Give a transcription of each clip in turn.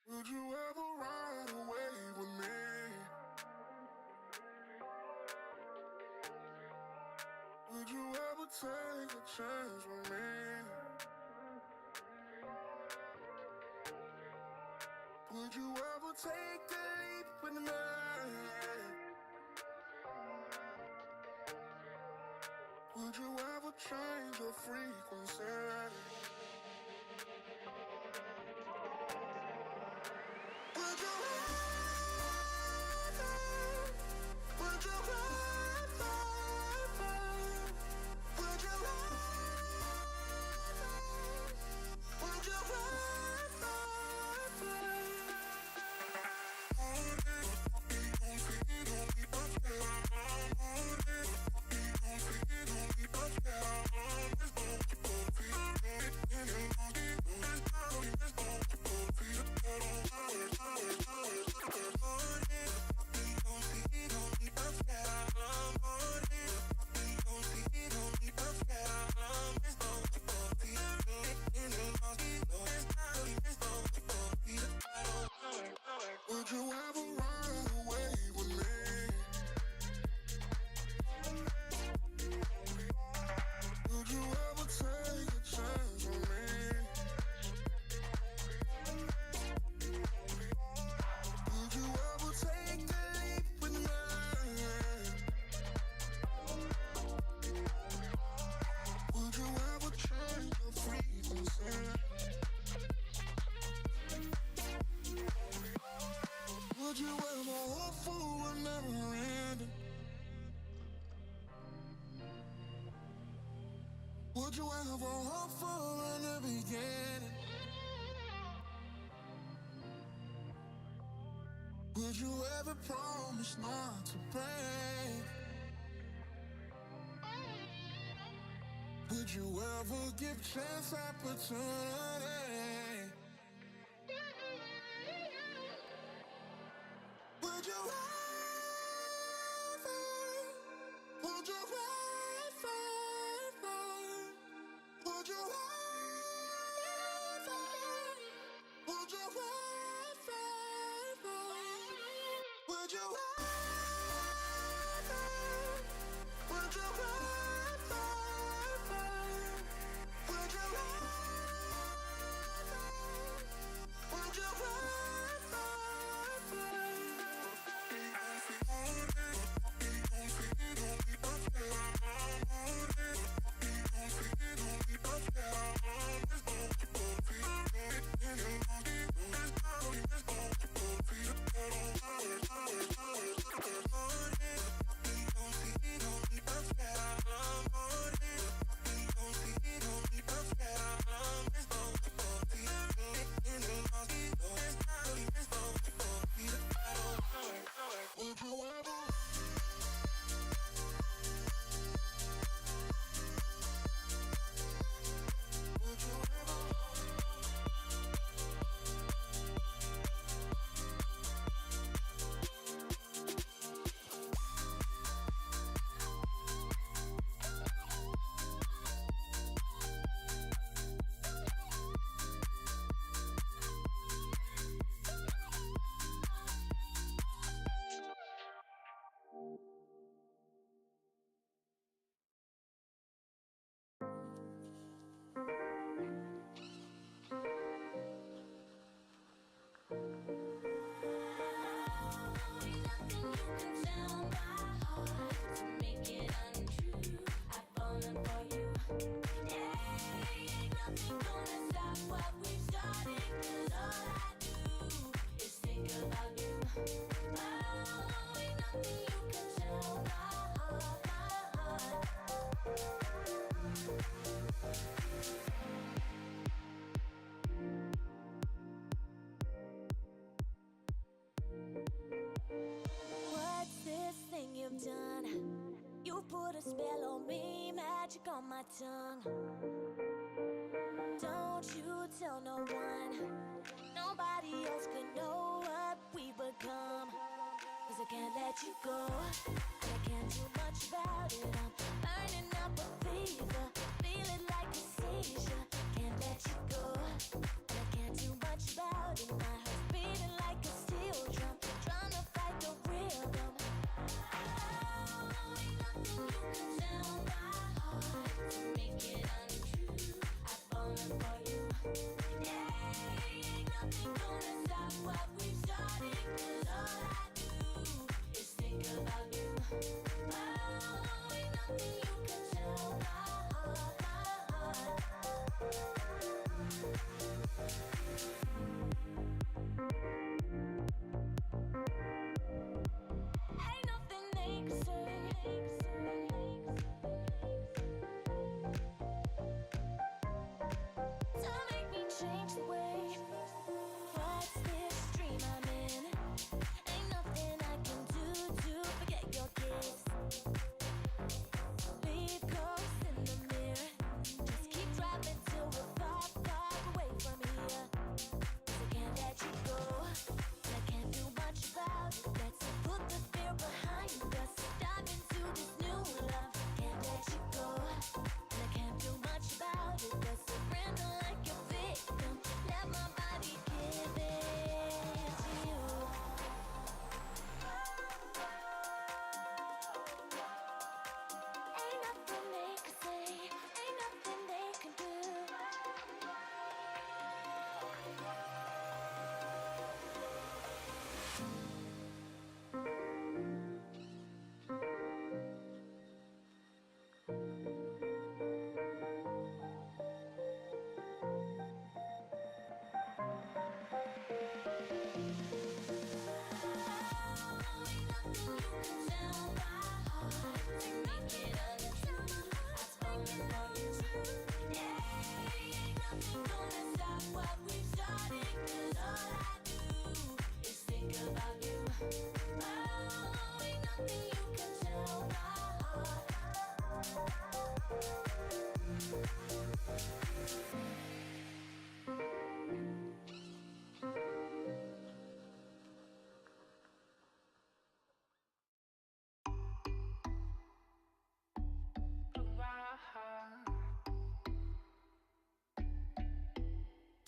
Would you ever ride away with me? Would you ever take a chance with me? Would you ever take the leap with me? Would you ever change your frequency? Would you ever run away with me? Would you ever take a chance on me? Would you ever take the leap with me? Would you ever change your frequency? Would you ever hope for a never ending? Would you ever hope for a new beginning? Would you ever promise not to break? Would you ever give chance opportunity? Would you ever? Would you ever? Would you ever? Would you ever? Would you ever? Would you ever? Would you you've done. You've put a spell on me, magic on my tongue. Don't you tell no one, nobody else can know what we become. 'Cause I can't let you go, and I can't do much about it. I'm burning up a fever, feeling like a seizure. Can't let you go, and I can't do much about it. My heart's beating make it untrue. I've fallen for you. Yeah, ain't nothing gonna stop what we've started. 'Cause all I do is think about you. Oh, ain't nothing you can tell my heart, my heart. Ain't nothing they can say to make me change the way. What's this dream I'm in? Ain't nothing I can do to forget your kiss. Leave ghosts in the mirror. Just keep driving till we're far, far away from here. 'Cause I can't let you go, and I can't do much about it. Let's put the fear behind us. Dive into this new love. Can't let you go, and I can't do much about it. Let's surrender like a victim. Let my body give it to you. Ain't nothing they can say, ain't nothing they can do.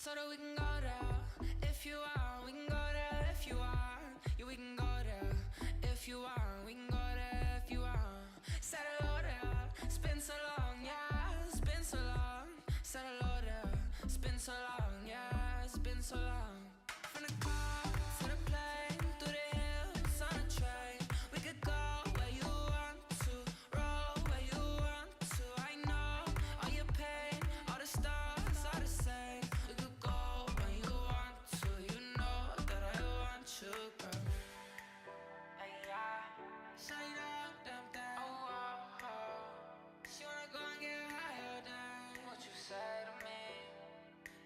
So that we can go there if you are. We can go there if you are. Yeah, we can go there if you are. We can go there if you are. Said hello there. It's been so long, yeah. It's been so long. Said hello there. It's been so long, yeah. It's been so long. From the car to the plane, through the hills on a train. We could go where you want to, roll where you want to. I know all your pain, all the stars are the same. We could go when you want to. You know that I want you, girl. Hey, yeah. Say that, damn thing. Oh, oh, oh. She wanna go and get higher than what you say to me.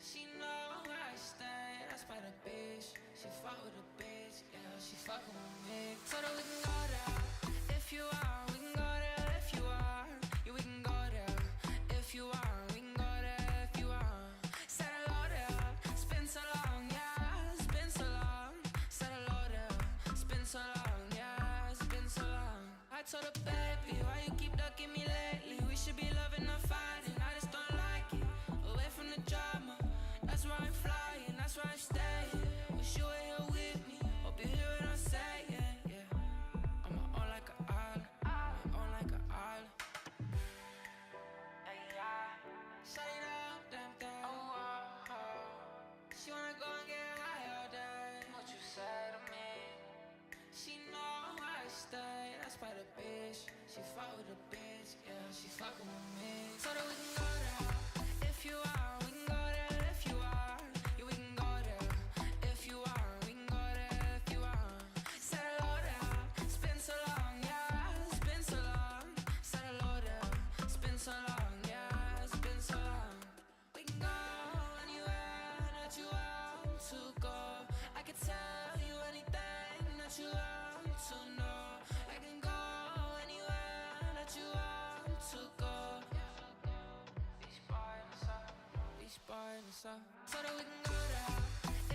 She know where I stay. That's by the beach. She fuck with the bitch, yeah. She fucking with me. So that we can go there if you are. We can go there if you are. Yeah, we can go there if you are. We can go there if you are. Said hello there. It's been so long, yeah. It's been so long. Said hello there. It's been so long, yeah. It's been so long. I told her, baby, why you keep ducking me lately? We should be loving, not fighting. I just don't like it. Away from the drama. That's why I'm flying. That's why I'm staying. Wish you were here with me. Hope you hear what I'm saying. Yeah. I'm on like a island. I'm on like a island. Hey, yeah. Shut it up, damn thing. Oh, oh, oh. She wanna go and get higher than what you say to me. She know where I stay. That's by the bitch. She fuck with the bitch. Yeah, she fucking with me. So that we can go there if you are. We can go there if you are. Yeah, we can go there if you are. We can go there if you are. Said hello there. It's been so long, yeah. It's been so long. Said hello there. It's been so long, yeah. It's been so long. We can go anywhere that you want to go. I can tell you anything that you want to know. I can go anywhere that you want to go. Beach bar in the sun, beach bar in the sun. So that we can go there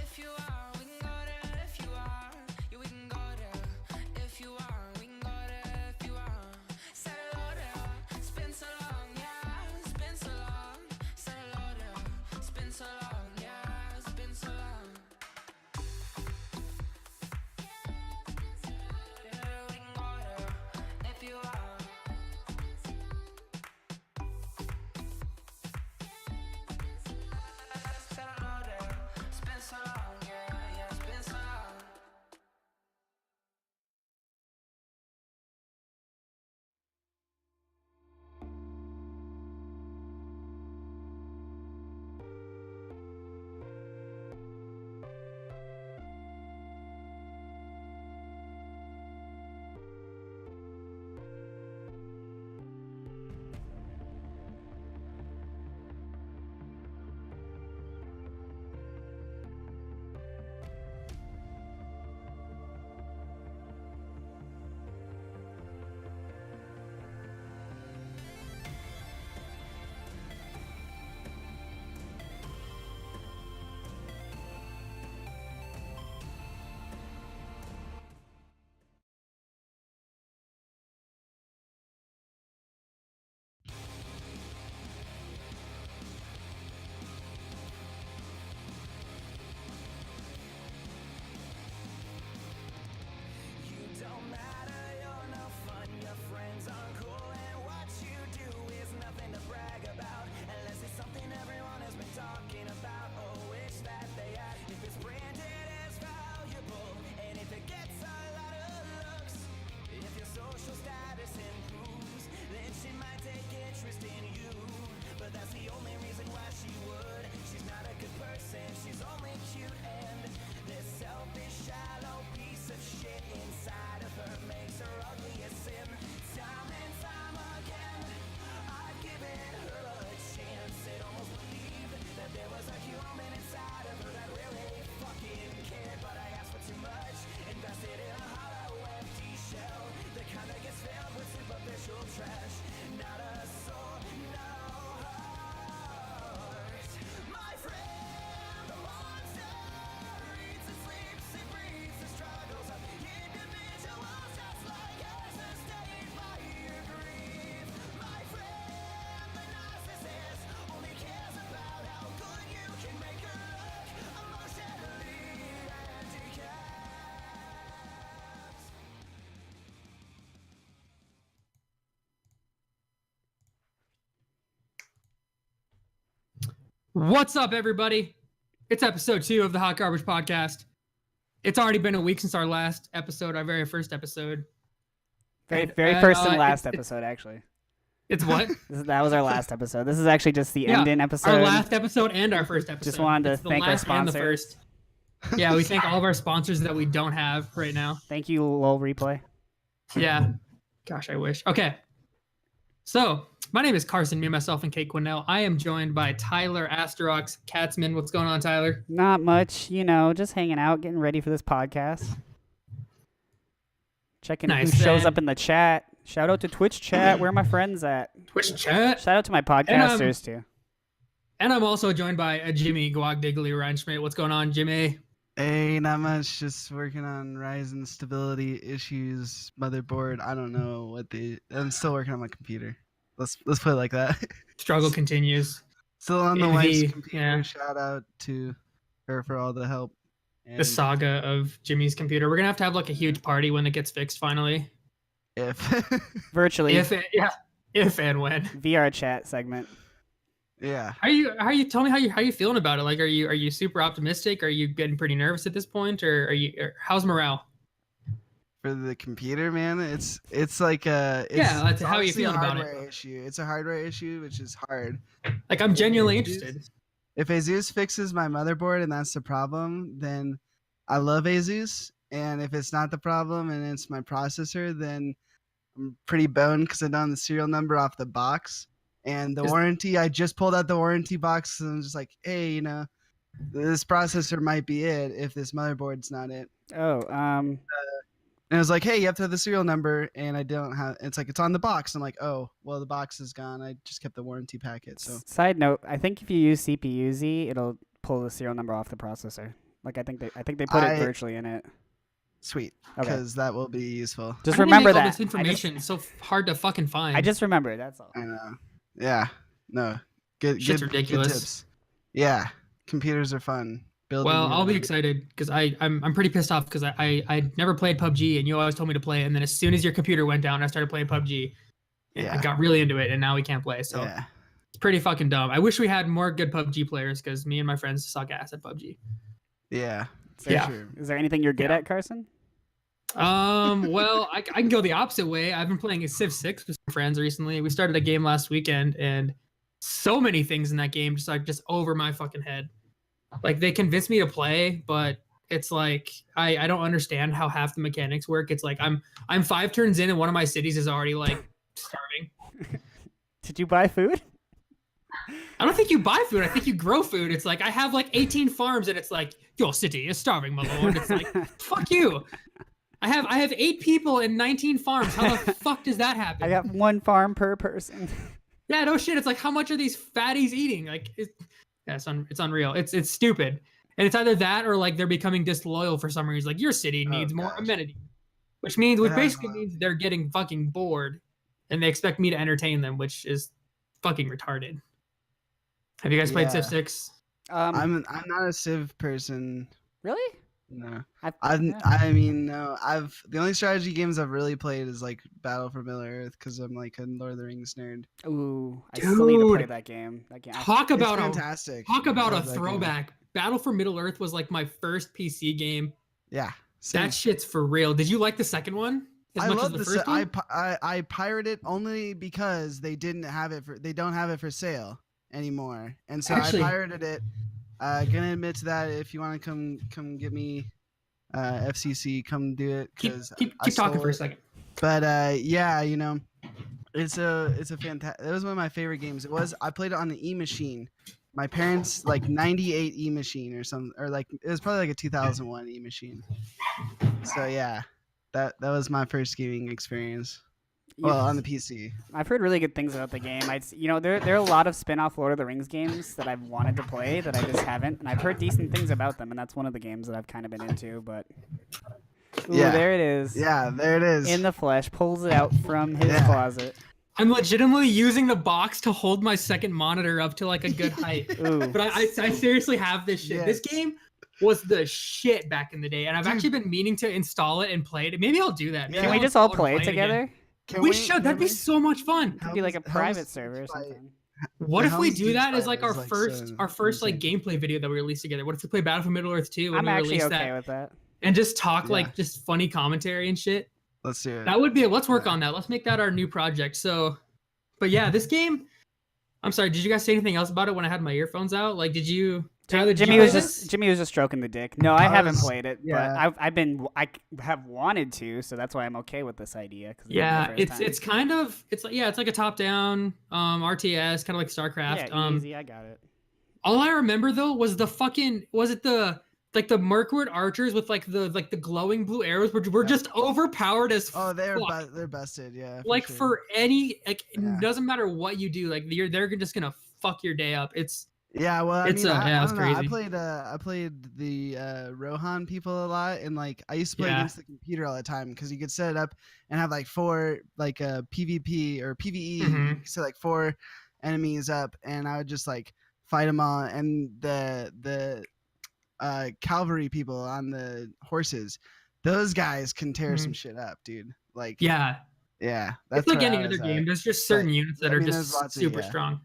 if you are. We can go there if you are. Yeah, we can go there if you are. We can go there if you are. Said hello there. It's been so long, yeah. It's been so long. Said hello there. It's been so long, yeah. It's been so long. Yeah, we can go there if you are. What's up, everybody? It's episode 2 of the Hot Garbage Podcast. It's already been a week since our last episode, our very first episode. Very first and last episode, actually. It's what? That was our last episode. This is actually just the end-in episode. Our last episode and our first episode. Just wanted to thank our sponsors. Yeah, we thank all of our sponsors that we don't have right now. Thank you, LOL Replay. Yeah. Gosh, I wish. Okay. So, my name is Carson, me, myself, and Kate Quinnell. I am joined by Tyler Asteroix, Katzman. What's going on, Tyler? Not much, just hanging out, getting ready for this podcast. Checking who shows up in the chat. Shout out to Twitch chat. Where are my friends at? Twitch chat. Shout out to my podcasters, too. And I'm also joined by Jimmy Guagdiggly Reinschmidt. What's going on, Jimmy? Hey, not much. Just working on Ryzen stability issues, motherboard. I don't know I'm still working on my computer. Let's put it like that. Struggle continues. Still on the wife's computer. Yeah. Shout out to her for all the help. The saga of Jimmy's computer. We're gonna have like a huge party when it gets fixed finally. If virtually. If and when. VR chat segment. Yeah. How you tell me how you feeling about it? Like, are you super optimistic? Are you getting pretty nervous at this point, or how's morale? For the computer, man, it's like that's how you feel about it. Issue. It's a hardware issue, which is hard. Like, I'm genuinely interested. If Asus fixes my motherboard and that's the problem, then I love Asus. And if it's not the problem and it's my processor, then I'm pretty boned because I don't have the serial number off the box. And the warranty, I just pulled out the warranty box and I'm just like, hey, this processor might be it if this motherboard's not it. And it was like, hey, you have to have the serial number, and I don't have. It's like it's on the box. I'm like, oh, well, the box is gone. I just kept the warranty packet. So side note, I think if you use CPU-Z, it'll pull the serial number off the processor. Like I think they put it virtually in it. Sweet, because that will be useful. Just remember that. All this information is so hard to fucking find. I just remember it. That's all. I know. Yeah. No. Shit's ridiculous. Good tips. Yeah. Computers are fun. Well, I'll be excited because I'm pretty pissed off because I never played PUBG and you always told me to play it, and then as soon as your computer went down, I started playing PUBG. And I got really into it, and now we can't play. So it's pretty fucking dumb. I wish we had more good PUBG players because me and my friends suck ass at PUBG. Yeah. True. Is there anything you're good at, Carson? Well, I can go the opposite way. I've been playing a Civ 6 with some friends recently. We started a game last weekend, and so many things in that game just over my fucking head. Like, they convinced me to play, but it's like I don't understand how half the mechanics work. It's like I'm 5 turns in and one of my cities is already like starving. Did you buy food? I don't think you buy food. I think you grow food. It's like I have like 18 farms and it's like your city is starving, my lord. It's like fuck you. I have 8 people and 19 farms. How the fuck does that happen? I got 1 farm per person. Yeah, no shit. It's like, how much are these fatties eating? Like, it's unreal. It's stupid. And it's either that or like they're becoming disloyal for some reason. Like, your city needs more amenity, which basically means they're getting fucking bored and they expect me to entertain them, which is fucking retarded. Have you guys played Civ 6? I'm not a Civ person. Really? No. The only strategy games I've really played is like Battle for Middle-earth because I'm like a Lord of the Rings nerd. Ooh, I still need to play that game. Talk about fantastic. Talk about a throwback. Game. Battle for Middle-earth was like my first PC game. Yeah. Same. That shit's for real. Did you like the second one? I love the first one? I pirated it only because they don't have it for sale anymore. And so I pirated it. Gonna admit to that. If you want to come get me, FCC, come do it. Cause keep talking for a second. But it's a fantastic. It was one of my favorite games. I played it on the E-machine. My parents' like 98 E-machine or something, or like it was probably like a 2001 E-machine. So yeah, that was my first gaming experience. Well, on the PC. I've heard really good things about the game. There are a lot of spin-off Lord of the Rings games that I've wanted to play that I just haven't, and I've heard decent things about them, and that's one of the games that I've kind of been into, but... Ooh, there it is. Yeah, there it is. In the flesh, pulls it out from his closet. I'm legitimately using the box to hold my second monitor up to like a good height. Ooh. But I seriously have this shit. Yes. This game was the shit back in the day, and I've actually been meaning to install it and play it. Maybe I'll do that. Can we just all play it together? We should. That'd be so much fun. It could be like a private server or something. What The if we Helm's do Deep that as fight like our was, like, first so like insane. gameplay video that we release together? What if we play Battlefield Middle Earth 2 when I'm we actually release okay that with that. and just talk Yeah. like just funny commentary and shit? Let's do it. That would be it. Let's work Yeah. on that. Let's make that our new project. So, but yeah, this game. I'm sorry. Did you guys say anything else about it when I had my earphones out? Like, did you? Tyler, did you Jimmy was play just this? Jimmy was just stroking the dick. No, I haven't played it, yeah. but I have wanted to, so that's why I'm okay with this idea. Yeah, it's kind of it's like a top down RTS, kind of like StarCraft. Yeah, easy. I got it. All I remember though was the Mirkwood archers with like the glowing blue arrows were just overpowered as Oh, they're fuck. they're busted. Yeah. Like sure. for any like Yeah. it doesn't matter what you do, like they're just gonna fuck your day up. Yeah, well, I It's, mean, I it's don't know. crazy. I played the Rohan people a lot, and like I used to play Yeah. against the computer all the time because you could set it up and have like 4 like a PvP or PvE. Mhm. You could set like 4 enemies up, and I would just like fight them all. And the cavalry people on the horses, those guys can tear some shit up, dude. Like Yeah. yeah, that's It's like where any I other was game. at. There's just certain But, units that I are mean, there's just lots of- super yeah. strong.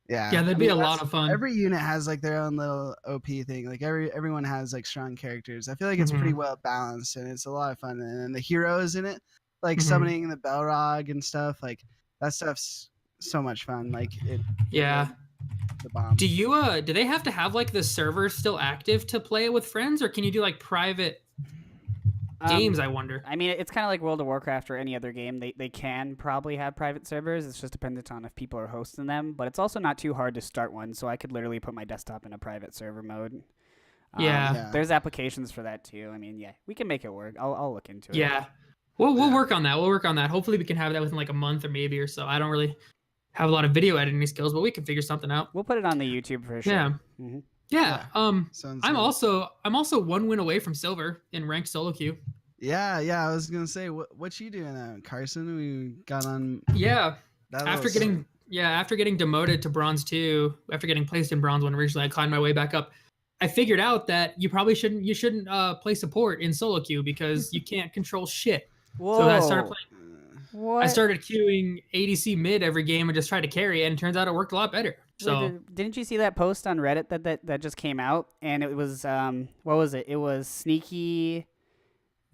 Yeah, Yeah, that'd I be mean, a lot that's- of fun. Every unit has like their own little OP thing. Like everyone has like strong characters. I feel like it's pretty well balanced and it's a lot of fun. And then the heroes in it, like summoning the Belrog and stuff, like that stuff's so much fun. Like it. Yeah. The bomb. Do you do they have to have like the server still active to play it with friends, or can you do like private games, I wonder? I mean, it's kind of like World of Warcraft or any other game. They can probably have private servers. It's just dependent on if people are hosting them. But it's also not too hard to start one, so I could literally put my desktop in a private server mode. Yeah. There's applications for that too. I mean, yeah, we can make it work. I'll look into it. Yeah. We'll work on that. We'll work on that. Hopefully we can have that within like a month or maybe or so. I don't really have a lot of video editing skills, but we can figure something out. We'll put it on the YouTube for sure. Yeah. Mm-hmm. Yeah. Sounds I'm good. also 1 win away from silver in ranked solo queue. Yeah. I was gonna say, what you doing, Carson? We got on. Yeah. That After little- getting demoted to bronze 2, after getting placed in bronze 1 originally, I climbed my way back up. I figured out that you shouldn't play support in solo queue because you can't control shit. Whoa. So I started playing. What? I started queuing ADC mid every game and just tried to carry it, and it turns out it worked a lot better. So Didn't you see that post on Reddit that just came out? And it was what was it? It was Sneaky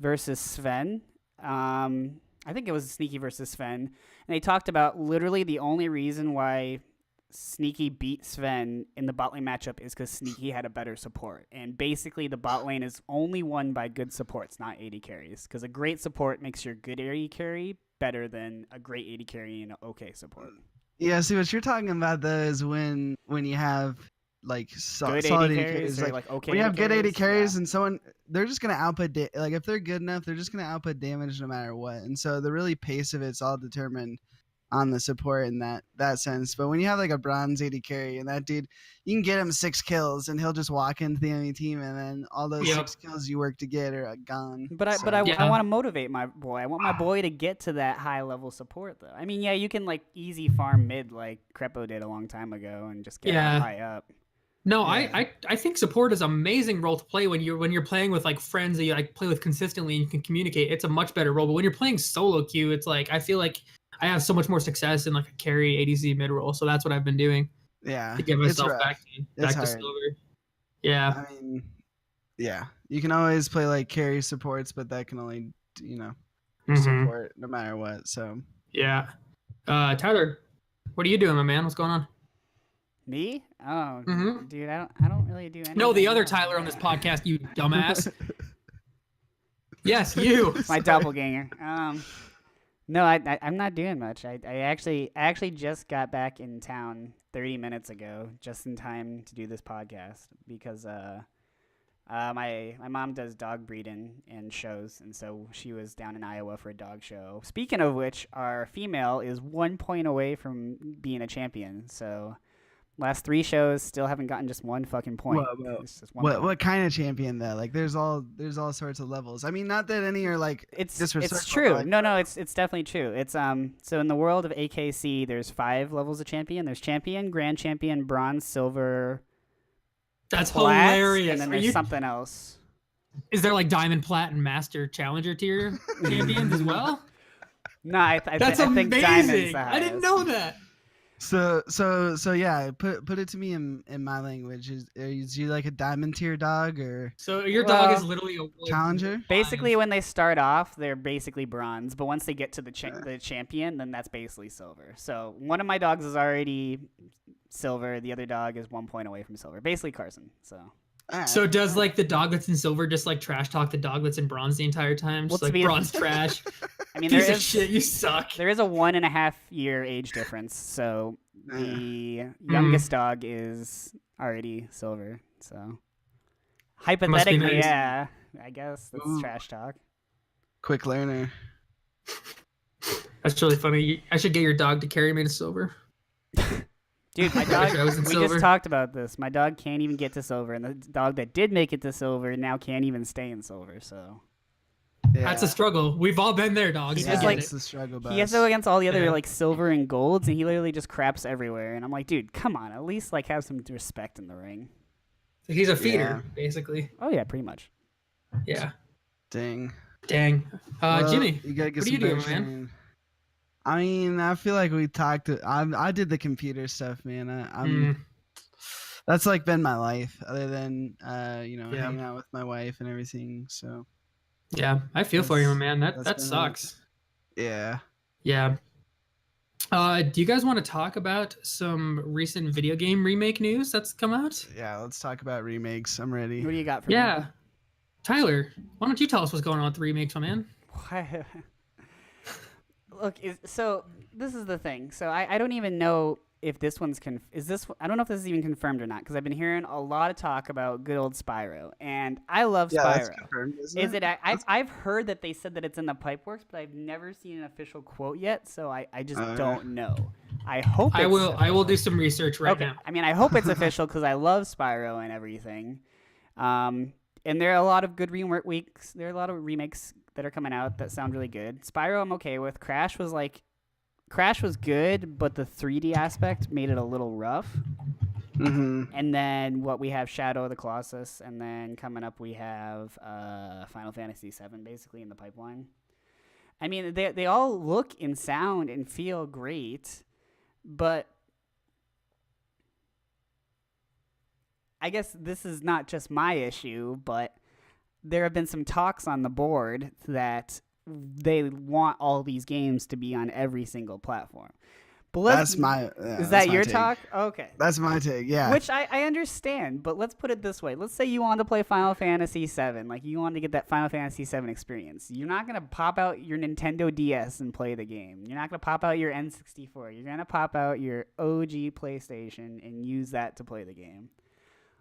versus Sven. I think it was Sneaky versus Sven, and they talked about literally the only reason why Sneaky beat Sven in the bot lane matchup is because Sneaky had a better support. And basically the bot lane is only won by good supports, not AD carries. Because a great support makes your good AD carry better than a great AD carry and an okay support. Yeah, see what you're talking about though is when you have like Good solid AD AD carries, carries, or like okay when you have good AD carries yeah. and someone, they're just gonna output like if they're good enough, they're just gonna output damage no matter what. And so the really pace of it's all determined on the support in that sense. But when you have like a bronze AD carry and that dude, you can get him 6 kills and he'll just walk into the enemy team and then all those 6 kills you work to get are gone. But I Yeah. want to motivate my boy. I want my boy to get to that high level support though. I mean, yeah, you can like easy farm mid like Crepo did a long time ago and just get high up. no, Yeah. I think support is an amazing role to play when you're playing with like friends that you like play with consistently and you can communicate. It's a much better role. But when you're playing solo queue, it's like I feel like I have so much more success in like a carry ADC mid role. So that's what I've been doing Yeah, to get myself back to hard. silver. Yeah. I mean, yeah, you can always play like carry supports, but that can only support no matter what. So Yeah. Tyler, what are you doing, my man? What's going on? Me? Oh, Mhm. dude, I don't really do anything. No, the other Tyler on this podcast, you dumbass. Yes, you. My doppelganger. No, I'm not doing much. I actually just got back in town 30 minutes ago, just in time to do this podcast because my mom does dog breeding and shows, and so she was down in Iowa for a dog show. Speaking of which, our female is 1 point away from being a champion. So last 3 shows still haven't gotten just 1 fucking point. It's just 1 point. what kind of champion though? Like there's all sorts of levels. I mean, not that any are like It's disrespectful, true. but, like, No, it's definitely true. It's so in the world of AKC, there's 5 levels of champion. There's champion, grand champion, bronze, silver, That's plat, hilarious. and then Are there's you- something else. Is there like diamond, plat, and master challenger tier champions as well? No, I That's think amazing. diamond's the I didn't highest. know that. So yeah. Put it to me in my language. Is you like a diamond tier dog or So your dog is literally a wolf. challenger? Basically, when they start off, they're basically bronze, but once they get to the champion, then that's basically silver. So one of my dogs is already silver. The other dog is 1 point away from silver. Basically Carson. So. So does like the dog that's in silver just like trash talk the dog that's in bronze the entire time? Just like bronze trash. I mean, Piece of shit, you suck. There is a 1.5 year age difference, so the youngest dog is already silver. So hypothetically, nice. yeah, I guess that's trash talk. Quick learner. That's really funny. I should get your dog to carry me to silver. Dude, my dog, we silver. just talked about this. My dog can't even get to silver, and the dog that did make it to silver now can't even stay in silver, so. Yeah. That's a struggle. We've all been there, dogs. He just like it's the struggle bus. he has to go against all the other like silver and golds, and he literally just craps everywhere. And I'm like, dude, come on, at least like have some respect in the ring. He's a feeder, basically. Oh yeah, pretty much. Yeah. Dang. Well, Jimmy, you gotta get what are some you doing, better man? training. I mean, I feel like we talked. I did the computer stuff, man. I'm. That's like been my life, other than hanging out with my wife and everything. So. Yeah, I feel for you, man. That sucks. Yeah. Yeah. Do you guys want to talk about some recent video game remake news that's come out? Yeah, let's talk about remakes. I'm ready. What do you got for me? Yeah. Tyler, why don't you tell us what's going on with the remakes, my man? Look, so this is the thing. So I don't even know if this one's I don't know if this is even confirmed or not, because I've been hearing a lot of talk about good old Spyro, and I love Spyro. That's confirmed, isn't it? I've heard that they said that it's in the pipe works, but I've never seen an official quote yet, so I just don't know. I hope I will do some research right now. I mean, I hope it's official because I love Spyro and everything. And there are a lot of good remakes. There are a lot of remakes that are coming out that sound really good. Spyro I'm okay with. Crash was good, but the 3D aspect made it a little rough. Mm-hmm. And then we have Shadow of the Colossus, and then coming up we have Final Fantasy VII basically in the pipeline. I mean, they all look and sound and feel great, but I guess this is not just my issue, but there have been some talks on the board that they want all these games to be on every single platform. But is that that's your my take. talk? Okay. That's my take, yeah. Which I understand, but let's put it this way. Let's say you wanted to play Final Fantasy VII. Like, you wanted to get that Final Fantasy VII experience. You're not going to pop out your Nintendo DS and play the game. You're not going to pop out your N64. You're going to pop out your OG PlayStation and use that to play the game.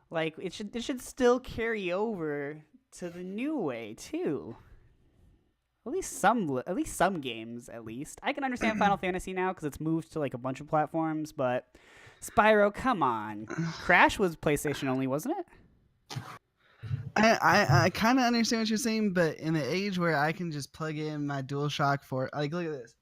Like, it should still carry over to the new way, too. At least some games, at least. I can understand Final Fantasy now because it's moved to like a bunch of platforms, but Spyro, come on. Crash was PlayStation only, wasn't it? I kind of understand what you're saying, but in the age where I can just plug in my DualShock 4, like, look at this.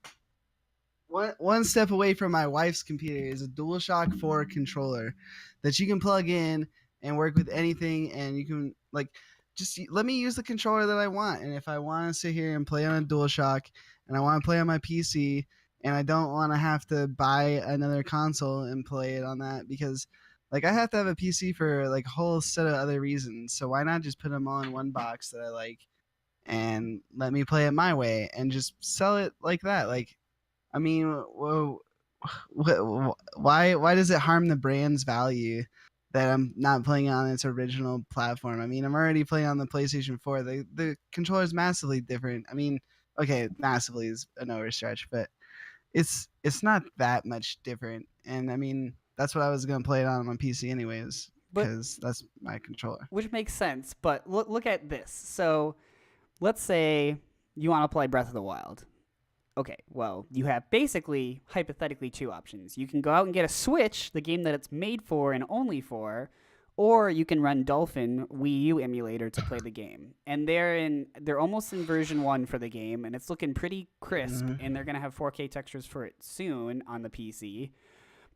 One step away from my wife's computer is a DualShock 4 controller that you can plug in and work with anything, and you can like just let me use the controller that I want. And if I want to sit here and play on a DualShock and I want to play on my PC and I don't want to have to buy another console and play it on that, because like I have to have a PC for like a whole set of other reasons. So why not just put them all in one box that I like and let me play it my way and just sell it like that? Like, I mean, why does it harm the brand's value that I'm not playing on its original platform? I mean, I'm already playing on the PlayStation 4. The controller is massively different. I mean, okay, massively is an overstretch, but it's not that much different. And I mean, that's what I was going to play it on my PC anyways, because that's my controller. Which makes sense, but look at this. So let's say you want to play Breath of the Wild. Okay, well, you have basically, hypothetically, two options. You can go out and get a Switch, the game that it's made for and only for, or you can run Dolphin Wii U emulator to play the game. And they're almost in version 1 for the game, and it's looking pretty crisp, and they're going to have 4K textures for it soon on the PC.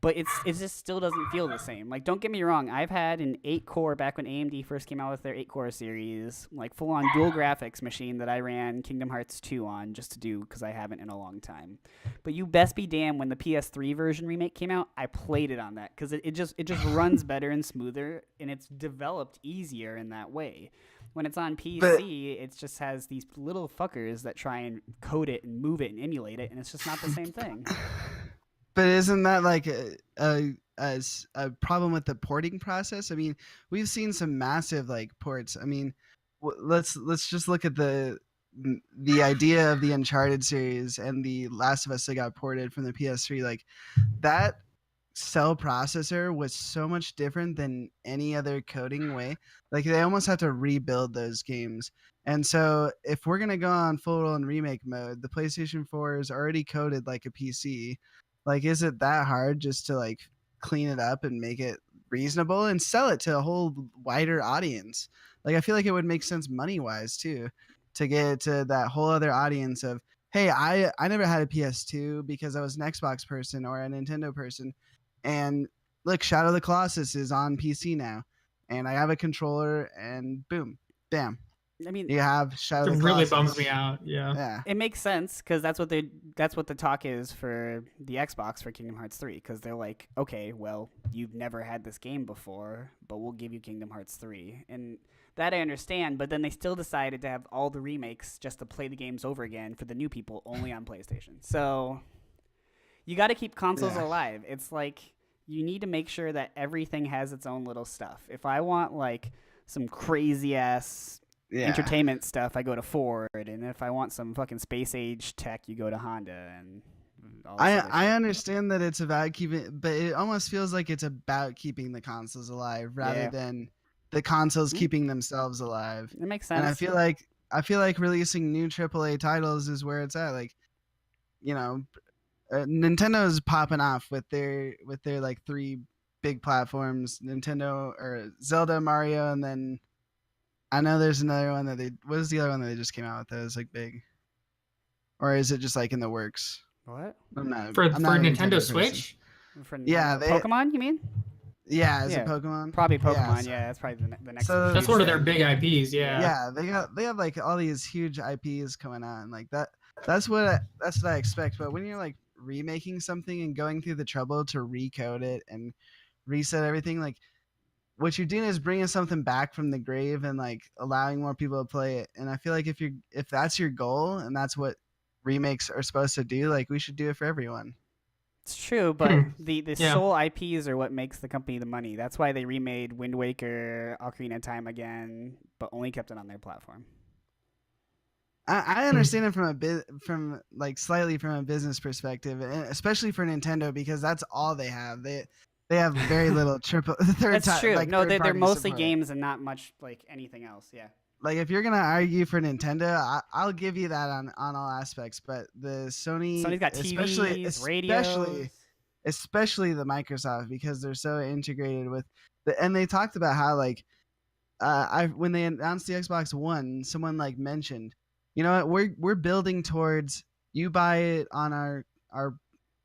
but it just still doesn't feel the same. Like, don't get me wrong, I've had an 8-core back when AMD first came out with their 8-core series, like full-on dual graphics machine that I ran Kingdom Hearts 2 on just to do because I haven't in a long time. But you best be damned, when the PS3 version remake came out, I played it on that because it just runs better and smoother, and it's developed easier in that way. When it's on PC, it just has these little fuckers that try and code it and move it and emulate it, and it's just not the same thing. But isn't that like a problem with the porting process? I mean, we've seen some massive like ports. I mean, let's just look at the idea of the Uncharted series and the Last of Us that got ported from the PS3. Like that cell processor was so much different than any other coding way. Like they almost have to rebuild those games. And so if we're gonna go on full roll and remake mode, the PlayStation 4 is already coded like a PC. Like, is it that hard just to like clean it up and make it reasonable and sell it to a whole wider audience? Like, I feel like it would make sense money wise too, to get to that whole other audience of, hey, I never had a PS2 because I was an Xbox person or a Nintendo person, and look, Shadow of the Colossus is on PC now, and I have a controller, and boom, bam. I mean, you have Shadow of the really Colossus. bums me out. Yeah. It makes sense because that's what the talk is for the Xbox for Kingdom Hearts 3, because they're like, okay, well, you've never had this game before, but we'll give you Kingdom Hearts 3. And that I understand, but then they still decided to have all the remakes just to play the games over again for the new people only on PlayStation. So you got to keep consoles alive. It's like you need to make sure that everything has its own little stuff. If I want like some crazy ass entertainment stuff, I go to Ford, and if I want some fucking space age tech, you go to Honda. And I understand that it's about keeping, but it almost feels like it's about keeping the consoles alive rather than the consoles keeping themselves alive. It makes sense. And I feel like releasing new AAA titles is where it's at. Like, you know, Nintendo's popping off with their like 3 big platforms: Nintendo or Zelda, Mario, and then I know there's another one that what is the other one that they just came out with that is like big? Or is it just like in the works? What? For Nintendo Switch? Pokemon, you mean? Yeah, is it Pokemon? Probably Pokemon. Yeah, that's probably the next. So that's one of their big IPs. Yeah. Yeah, they have like all these huge IPs coming on like that. That's what I expect. But when you're like remaking something and going through the trouble to recode it and reset everything, like what you're doing is bringing something back from the grave and like allowing more people to play it. And I feel like if that's your goal and that's what remakes are supposed to do, like we should do it for everyone. It's true, but the sole IPs are what makes the company the money. That's why they remade Wind Waker, Ocarina of Time again, but only kept it on their platform. I understand it from slightly from a business perspective, and especially for Nintendo, because that's all they have. They have very little That's true. Like, no, they're mostly support. games and not much like anything else. Yeah. Like if you're gonna argue for Nintendo, I'll give you that on all aspects. But the Sony's got TVs, radios, especially the Microsoft, because they're so integrated with and they talked about how like when they announced the Xbox One, someone like mentioned, you know what, we're building towards you buy it on our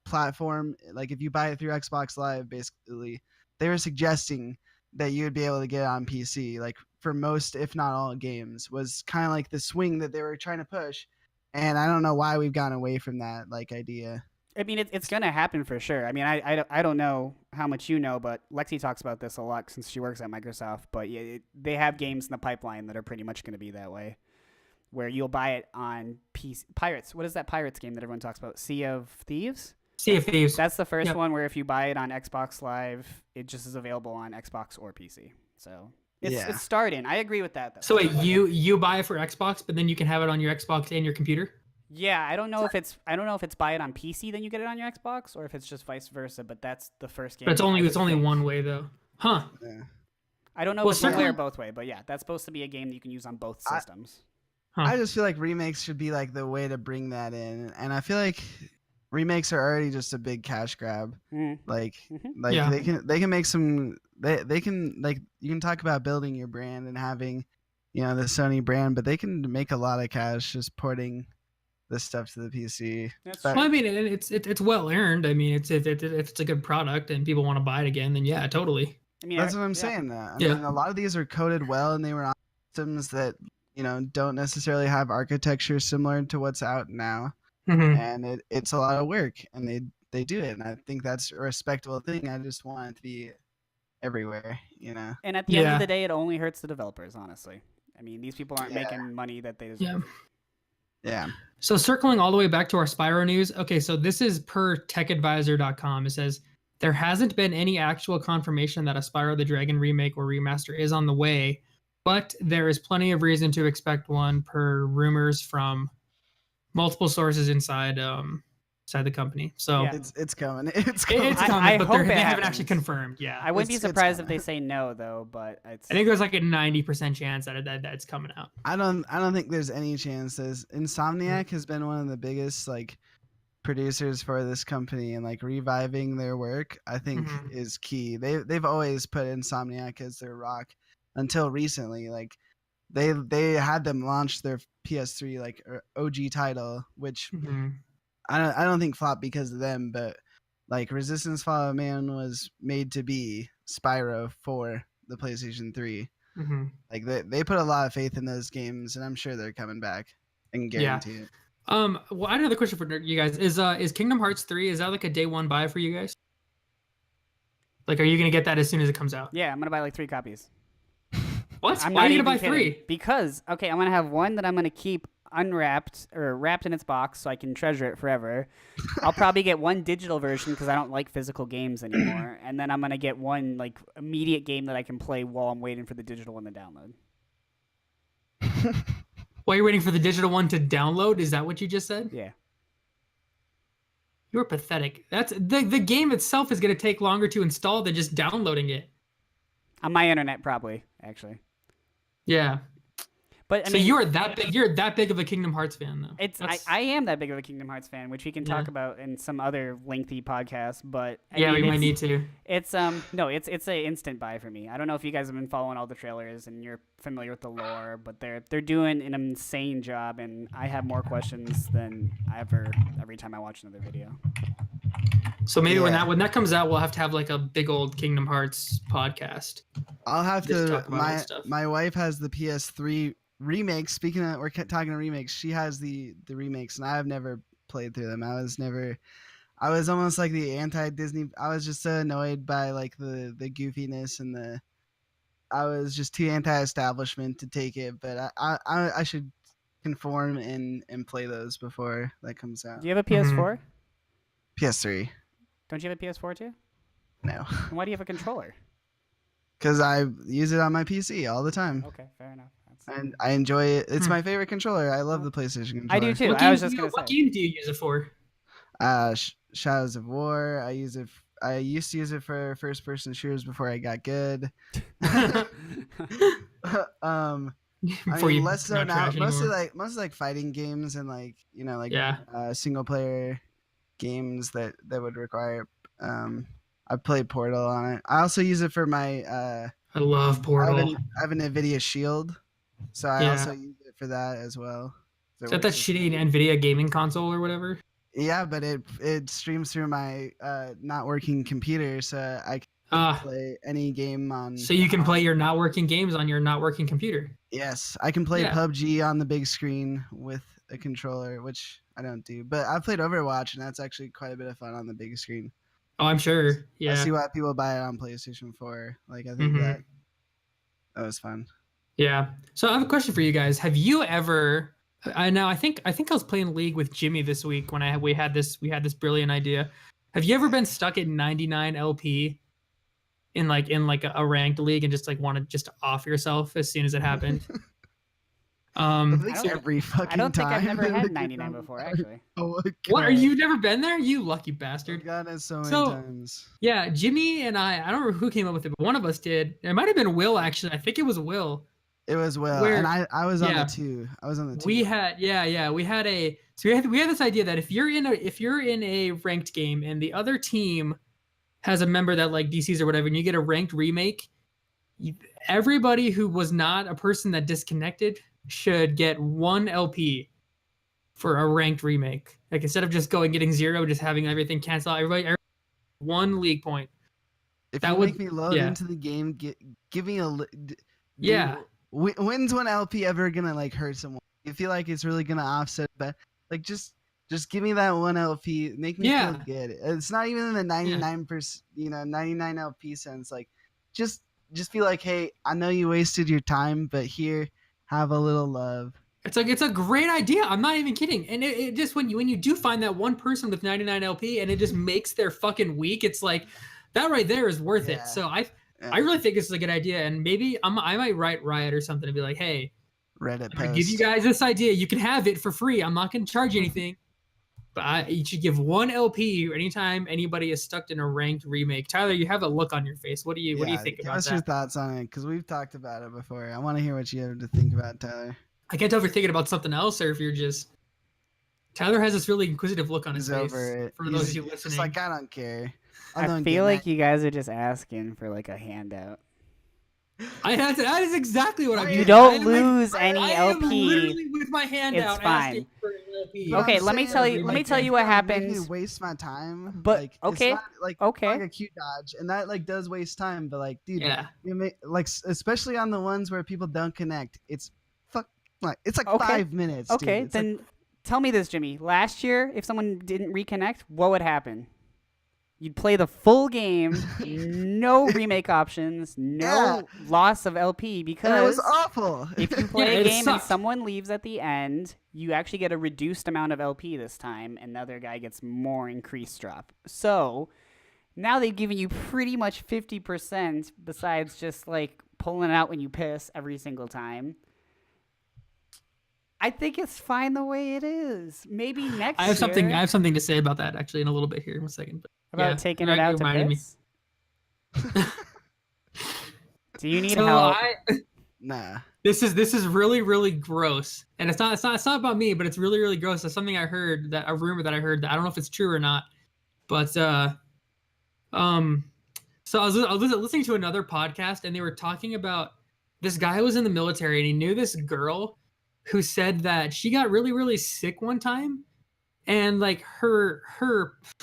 platform, like if you buy it through Xbox Live, basically they were suggesting that you would be able to get it on PC, like for most if not all games, was kind of like the swing that they were trying to push. And I don't know why we've gone away from that like idea. I mean, it's gonna happen for sure. I mean, I don't know how much you know, but Lexi talks about this a lot since she works at Microsoft. But yeah, they have games in the pipeline that are pretty much gonna be that way, where you'll buy it on PC. Pirates. What is that Pirates game that everyone talks about? Sea of Thieves? Sea of Thieves. That's the first one where if you buy it on Xbox Live, it just is available on Xbox or PC. So it's starting. I agree with that, though. So wait, you buy it for Xbox, but then you can have it on your Xbox and your computer? Yeah, I don't know if it's buy it on PC, then you get it on your Xbox, or if it's just vice versa. But that's the first game. But it's only one way though, huh? Yeah. I don't know if it's one way or both way, but yeah, that's supposed to be a game that you can use on both systems. I just feel like remakes should be like the way to bring that in, and I feel like remakes are already just a big cash grab. They can make some. They can, like, you can talk about building your brand and having, you know, the Sony brand, but they can make a lot of cash just porting the stuff to the PC. That's But Well, I mean, it's well earned. I mean, if it's a good product and people want to buy it again, then yeah, totally. I mean, that's what I'm yeah. saying. I Yeah. mean, a lot of these are coded well, and they were on systems that don't necessarily have architecture similar to what's out now, Mhm. and it's a lot of work, and they do it, and I think that's a respectable thing. I just want it to be everywhere, And at the end Yeah. of the day, it only hurts the developers, honestly. I mean, these people aren't Yeah. making money that they Yeah. deserve. Yeah. So circling all the way back to our Spyro news. Okay, so this is per techadvisor.com. It says there hasn't been any actual confirmation that a Spyro the Dragon remake or remaster is on the way, but there is plenty of reason to expect one per rumors from multiple sources inside the company. So Yeah. It's coming. It's coming. it's coming, I but hope they it haven't actually happens. confirmed. Yeah, I wouldn't be It's surprised if coming. they say no, though. But it's. I think there's like a 90% chance that it's coming out. I don't think there's any chances. Insomniac has been one of the biggest producers for this company, and reviving their work I think Mhm. is key. They've always put Insomniac as their rock until recently. They had them launch their PS3 OG title, which Mhm. I don't think flopped because of them, but Resistance Fall of Man was made to be Spyro for the PlayStation 3. Mhm. They put a lot of faith in those games, and I'm sure they're coming back. I can guarantee it. Well, I have another question for you guys. Is Kingdom Hearts 3, is that like a day one buy for you guys? Like, are you gonna get that as soon as it comes out? Yeah, I'm gonna buy 3 copies. What? I'm Why not are you even gonna buy kidding. 3? Because I'm gonna have one that I'm gonna keep unwrapped or wrapped in its box so I can treasure it forever. I'll probably get one digital version because I don't like physical games anymore, and then I'm gonna get one immediate game that I can play while I'm waiting for the digital one to download. While you're waiting for the digital one to download, is that what you just said? Yeah. You're pathetic. That's the game itself is gonna take longer to install than just downloading it. On my internet, probably actually. Yeah. But I So mean, you're that big of a Kingdom Hearts fan, though. I am that big of a Kingdom Hearts fan, which we can talk Yeah. about in some other lengthy podcast. But I Yeah, mean, we might need to. It's no, it's a instant buy for me. I don't know if you guys have been following all the trailers and you're familiar with the lore, but they're doing an insane job, and I have more questions than ever every time I watch another video. So maybe Yeah. when that comes out, we'll have to have like a big old Kingdom Hearts podcast. I'll have Just to. talk about old stuff. My wife has the PS3 remakes. Speaking of, we're talking to remakes. She has the remakes, and I have never played through them. I was almost like the anti-Disney. I was just so annoyed by the goofiness and I was just too anti-establishment to take it. But I should conform and play those before that comes out. Do you have a PS4? PS3, Don't you have a PS4 too? no, And why do you have a controller? because I use it on my PC all the time. Okay, fair enough. And I enjoy it. It's my favorite controller. I love the PlayStation controller. I do too. What I was game just do gonna you- What say. game do you use it for? Shadows of War. I use it. I used to use it for first-person shooters before I got good. I Before mean, you less so not now. trash Mostly anymore. like fighting games and Yeah. single-player games that would require. I played Portal on it. I also use it for my. I love Portal. I have an NVIDIA Shield, so I Yeah. also use it for that as well. So Is it that works with- shitty Nvidia gaming console or whatever? Yeah, but it streams through my not working computer, so I can Ah, play any game on. so you can play your not working games on your not working computer. Yes, I can play Yeah. PUBG on the big screen with a controller, which I don't do. But I've played Overwatch, and that's actually quite a bit of fun on the big screen. Oh, I'm sure. Yeah. I see why people buy it on PlayStation 4. I think Mhm. that was fun. Yeah. So I have a question for you guys. Have you ever? I think I was playing League with Jimmy this week when we had this brilliant idea. Have you ever been stuck at 99 LP in a ranked league and just wanted just to off yourself as soon as it happened? I think don't- every fucking I don't think I've time. never had Like, 99 before, actually. Oh my What? Are God. you never been there? You lucky I've bastard. gotten it so many So- times. Yeah, Jimmy and I don't remember who came up with it, but one of us did. It might have been Will, actually. I think it was Will. It was Will, Where- and I was on yeah. the 2. I was on the 2. We had we had this idea that if you're in a ranked game and the other team has a member that like DCs or whatever, and you get a ranked remake, everybody who was not a person that disconnected should get 1 LP. for a ranked remake. Like instead of just getting 0, just having everything cancel out. Everybody 1 league point. If That you would- make me load yeah. into the game, give me a Yeah. When's one LP ever gonna like hurt someone? You feel like it's really gonna offset, but like just give me that 1 LP, make me feel good. It's not even in the 99%, 99 LP sense. Like just feel like, hey, I know you wasted your time, but here, have a little love. It's a great idea. I'm not even kidding. And it just when you do find that one person with 99 LP and it just makes their fucking week, it's like that right there is worth it. So I really think this is a good idea, and maybe I might write Riot or something to be like, hey, Reddit I'm gonna give you guys this idea. You can have it for free. I'm not gonna charge you anything, but you should give 1 LP anytime anybody is stuck in a ranked remake. Tyler, you have a look on your face. What do you think about that? What's your thoughts on it? Because we've talked about it before. I want to hear what you have to think about, Tyler. I can't tell if you're thinking about something else or if you're just. Tyler has this really inquisitive look on his face. Over it. For those of you listening, it's like I don't care. I feel like you guys are just asking for like a handout. That is exactly what I'm doing. You don't lose any I LP. am literally with my hand It's out fine. asking for an LP. Okay, let me tell you what happens. Make me waste my time. But like, okay, it's not, like a cute dodge, and that like does waste time. But like, dude, you make, like especially on the ones where people don't connect, it's it's like 5 minutes. Okay, dude. then tell me this, Jimmy. Last year, if someone didn't reconnect, what would happen? You'd play the full game, no remake options, no loss of LP, because it was awful. If you play a game and sucked. someone leaves at the end, you actually get a reduced amount of LP this time, and the other guy gets more increased drop. So now they've given you pretty much 50% besides just like pulling it out when you piss every single time. I think it's fine the way it is. Maybe next I have year. something to say about that actually in a little bit here in a second. But About taking it out to piss? Do you need help? Nah. This is really, really gross. And it's not about me, but it's really, really gross. It's something I heard, a rumor that I heard that I don't know if it's true or not. But so I was listening to another podcast, and they were talking about this guy who was in the military, and he knew this girl who said that she got really, really sick one time, and like her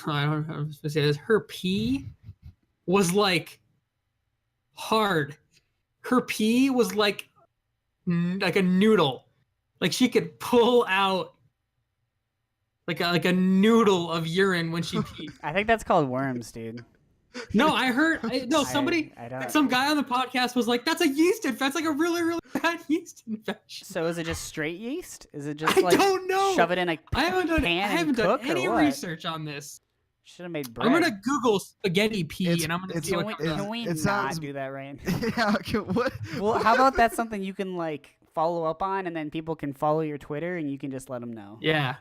I don't know how to say this, her pee was like hard. Her pee was like a noodle. Like she could pull out like a noodle of urine when she peed. I think that's called worms, dude. No, I heard. Some guy on the podcast was like, "That's a yeast infection. That's like a really, really bad yeast infection." So is it just straight yeast? Is it just I like don't know. shove it in a I haven't done and done cook, any or what? research on this. Should have made bread. I'm gonna Google spaghetti pee, and I'm gonna see what comes up. Can we it not sounds- do that right? Yeah. Okay. What? Well, how about that's something you can like follow up on, and then people can follow your Twitter, and you can just let them know. Yeah.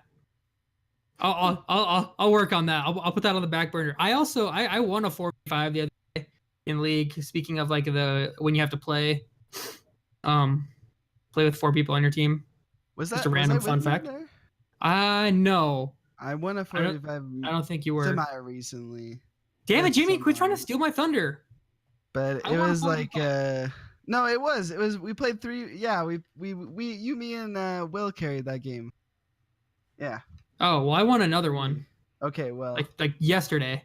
I'll work on that. I'll put that on the back burner. I also I won a 4v5 the other day in League. Speaking of like when you have to play with 4 people on your team. Was that just a random was I fun with you fact? there? No. I won a 45. I don't think you were. Semi recently. Damn it, That's Jimmy! Quit semi. trying to steal my thunder. But I it wanna was hold like no, it was we played 3. Yeah, we you, me, and Will carried that game. Yeah. Oh well, I won another one Okay, well, like yesterday.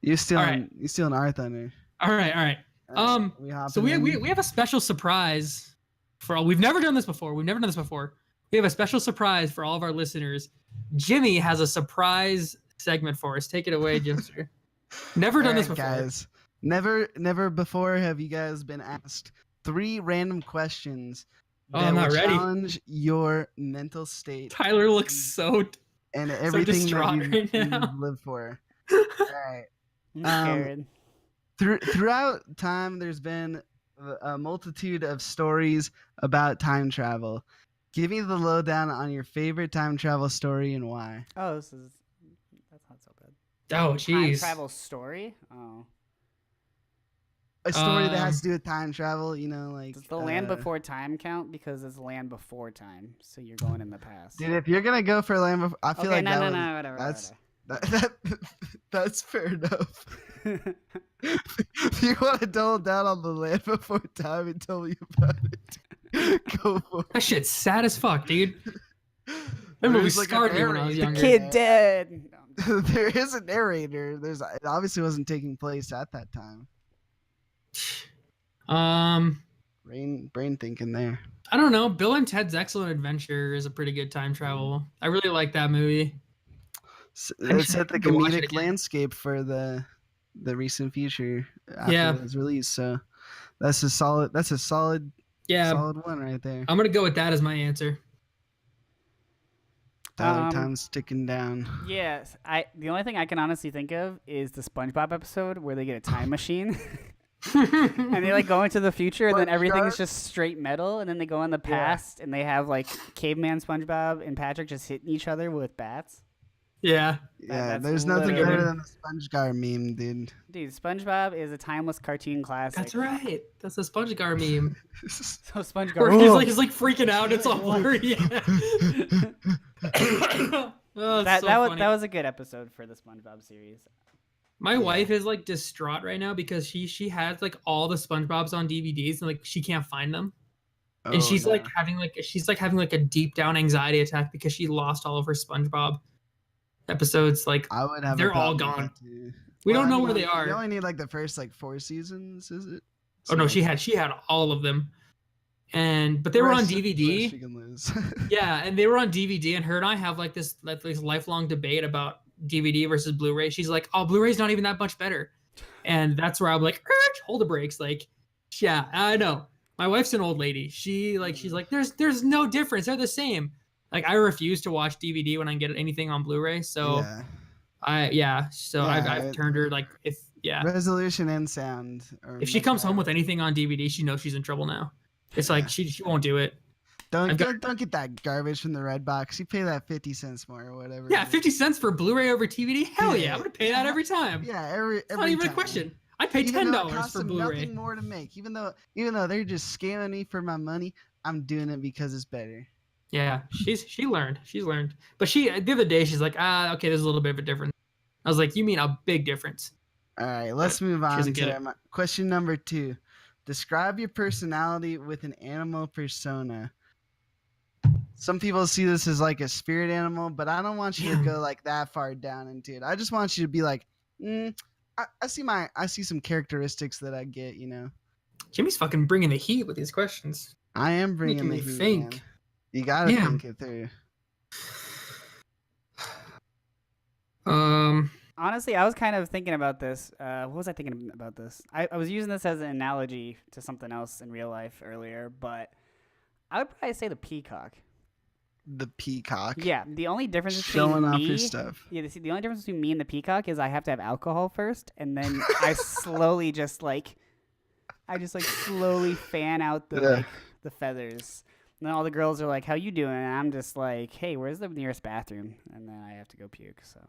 you're still alright. you're stealing our thunder. All right. So we have a special surprise for all. We've never done this before. We have a special surprise for all of our listeners. Jimmy has a surprise segment for us. Take it away, Jimster. Never done this before. Guys. Never before have you guys been asked 3 random questions that I'm not will ready. challenge your mental state Tyler looks so and everything distraught that right now. you've lived for. All right. I'm scared. Throughout time, there's been a multitude of stories about time travel. Give me the lowdown on your favorite time travel story and why. Oh, that's not so bad. Oh, Time jeez. travel story. Oh, A story that has to do with time travel, like... does the Land Before Time count? Because it's Land Before Time, so you're going in the past. Dude, if you're going to go for Land Before... I feel Okay, like no, that no, was- no, whatever. That's fair enough. If you want to double down on the Land Before Time and tell me about it, go for it. That shit's sad as fuck, dude. That movie There's, like, a scarred me when I was narrator. younger. Kid dead. There is a narrator. It obviously wasn't taking place at that time. Brain thinking there. I don't know. Bill and Ted's Excellent Adventure is a pretty good time travel. I really like that movie. It set the to watch it comedic again. landscape for the recent future after Yeah. it was released. So that's a solid Yeah, solid one right there. I'm gonna go with that as my answer. Tyler, time's ticking down. Yes, the only thing I can honestly think of is the SpongeBob episode where they get a time machine and they like go into the future and then everything is just straight metal, and then they go in the past and they have like caveman SpongeBob and Patrick just hitting each other with bats. Yeah. Yeah, that's there's nothing literally- better than the SpongeGar meme, dude. Dude, SpongeBob is a timeless cartoon classic. That's right. That's a SpongeGar meme. So SpongeBob. Where he's like freaking out. It's all blurry. Yeah. Oh, that funny. was a good episode for the SpongeBob series. My wife is like distraught right now because she has like all the SpongeBobs on DVDs and like she can't find them. And she's like having like a deep down anxiety attack because she lost all of her SpongeBob episodes. Like I would have. they're a all problem gone. with that, too. We Well, don't I know mean, where they You are. only need like the first like 4 seasons, is it? Oh no, she had all of them. But they were on She DVD. can lose. Yeah, and they were on DVD, and her and I have like this lifelong debate about DVD versus Blu-ray. She's like, "Oh, Blu-ray's not even that much better," and that's where I'm like, "Hold the brakes." Like, yeah, I know. My wife's an old lady. She's like, "There's no difference. They're the same." Like, I refuse to watch DVD when I get anything on Blu-ray. So, I've turned her like resolution and sound. If she comes home with anything on DVD, she knows she's in trouble now. It's like she won't do it. Don't get that garbage from the red box. You pay that 50 cents more or whatever. Yeah, 50 cents for Blu-ray over DVD. Hell yeah, I'm gonna pay that every time. Yeah, every It's not even time. a question. I pay Even though it $10 costs for them Blu-ray. Nothing more to make. Even though they're just scamming me for my money, I'm doing it because it's better. Yeah, she learned. She's learned. But the other day she's like, okay, there's a little bit of a difference. I was like, you mean a big difference? All right, let's move on doesn't get to question number 2. Describe your personality with an animal persona. Some people see this as like a spirit animal, but I don't want you to go like that far down into it. I just want you to be like, I see some characteristics that I get, you know. Jimmy's fucking bringing the heat with these questions. I am bringing Making the me heat, think. man. You gotta Yeah. think it through. Honestly, I was kind of thinking about this. What was I thinking about this? I was using this as an analogy to something else in real life earlier, but I would probably say the peacock. The peacock. Yeah, the only difference Showing between off me, your stuff. Yeah, the only difference between me and the peacock is I have to have alcohol first, and then I slowly slowly fan out the feathers. And then all the girls are like, "How you doing?" And I'm just like, "Hey, where's the nearest bathroom?" And then I have to go puke. So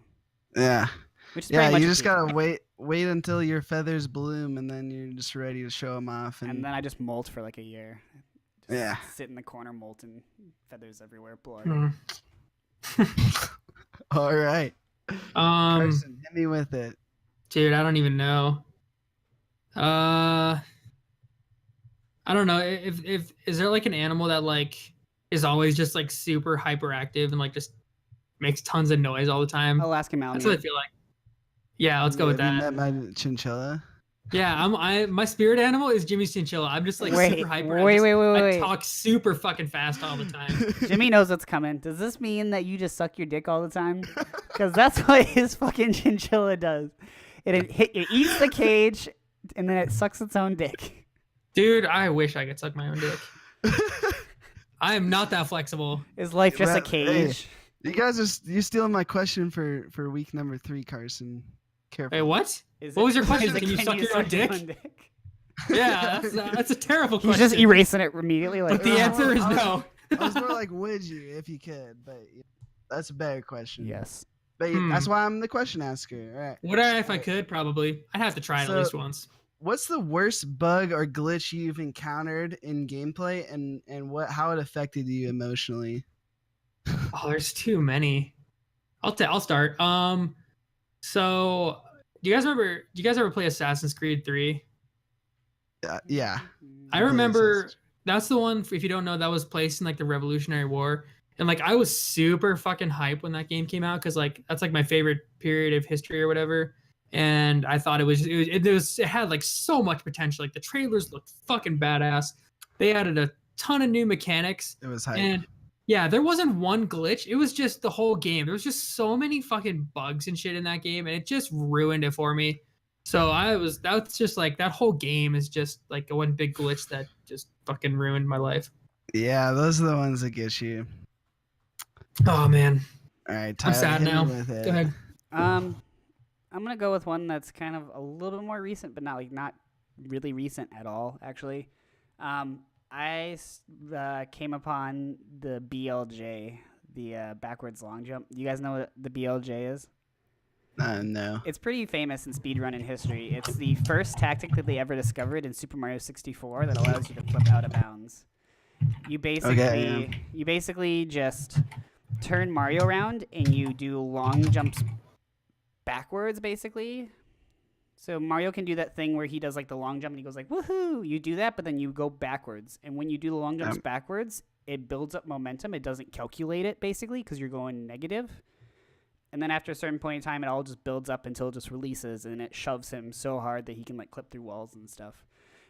Yeah. which is pretty much You a just peacock. gotta wait until your feathers bloom, and then you're just ready to show them off. And then I just molt for like a year. Just Yeah. sit in the corner, molten feathers everywhere, blood. All right, Carson, hit me with it. Dude, I don't even know. I don't know if is there like an animal that like is always just like super hyperactive and like just makes tons of noise all the time. Alaskan That's Malamute. what I feel like. Yeah, let's go with Have you that. met my chinchilla? Yeah, my spirit animal is Jimmy's chinchilla. I'm just like Wait, super hyper. wait, I wait. talk super fucking fast all the time. Jimmy knows what's coming. Does this mean that you just suck your dick all the time? Because that's what his fucking chinchilla does. It eats the cage and then it sucks its own dick. Dude, I wish I could suck my own dick. I am not that flexible. Is life just a Hey, cage? You guys you stealing my question for week number 3, Carson. Careful. Wait, what? Is What was your question? is Can you suck your own dick? dick? Yeah, that's a terrible He's question. just erasing it immediately. Like But the answer is no. I was more like, would you if you could? But that's a better question. yes. But that's why I'm the question asker. All right. Would I if I could? Probably. I'd have to try it at least once. What's the worst bug or glitch you've encountered in gameplay, and how it affected you emotionally? Oh, there's too many. I'll start. So do you guys ever play Assassin's Creed 3? Yeah. I remember that's the one, if you don't know, that was placed in like the Revolutionary War. And like I was super fucking hyped when that game came out because like that's like my favorite period of history or whatever. And I thought it had like so much potential. Like the trailers looked fucking badass. They added a ton of new mechanics. It was hype. And yeah, there wasn't one glitch. It was just the whole game. There was just so many fucking bugs and shit in that game, and it just ruined it for me. So that's just like that whole game is just like one big glitch that just fucking ruined my life. Yeah, those are the ones that get you. Oh man. All right, Tyler, I'm sad hit me now. with it. Go ahead. I'm gonna go with one that's kind of a little bit more recent, but not really recent at all, actually. I came upon the BLJ, the backwards long jump. You guys know what the BLJ is? No. It's pretty famous in speedrun history. It's the first tactic that they ever discovered in Super Mario 64 that allows you to flip out of bounds. You basically just turn Mario around and you do long jumps backwards, basically. So Mario can do that thing where he does like the long jump and he goes like, woohoo! You do that, but then you go backwards. And when you do the long jumps backwards, it builds up momentum. It doesn't calculate it, basically, because you're going negative. And then after a certain point in time, it all just builds up until it just releases, and it shoves him so hard that he can like clip through walls and stuff.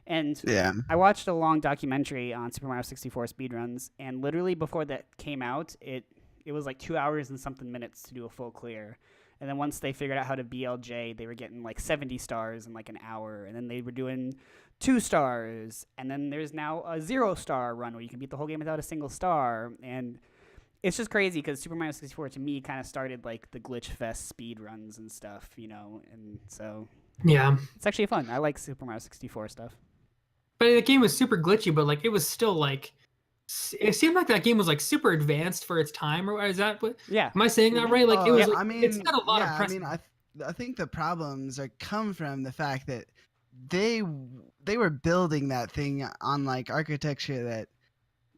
And I watched a long documentary on Super Mario 64 speedruns, and literally before that came out, it was like 2 hours and something minutes to do a full clear. And then once they figured out how to BLJ, they were getting like 70 stars in like an hour. And then they were doing 2 stars. And then there's now a 0-star run where you can beat the whole game without a single star. And it's just crazy because Super Mario 64 to me kind of started like the glitch fest speed runs and stuff, you know. And so yeah, it's actually fun. I like Super Mario 64 stuff. But the game was super glitchy, but like it was still like it seemed like that game was like super advanced for its time, or is that what? Yeah. Am I saying that right? Like it was. Yeah, like, I mean, it's got a lot of I precedent. mean, I think the problems come from the fact that they were building that thing on like architecture that,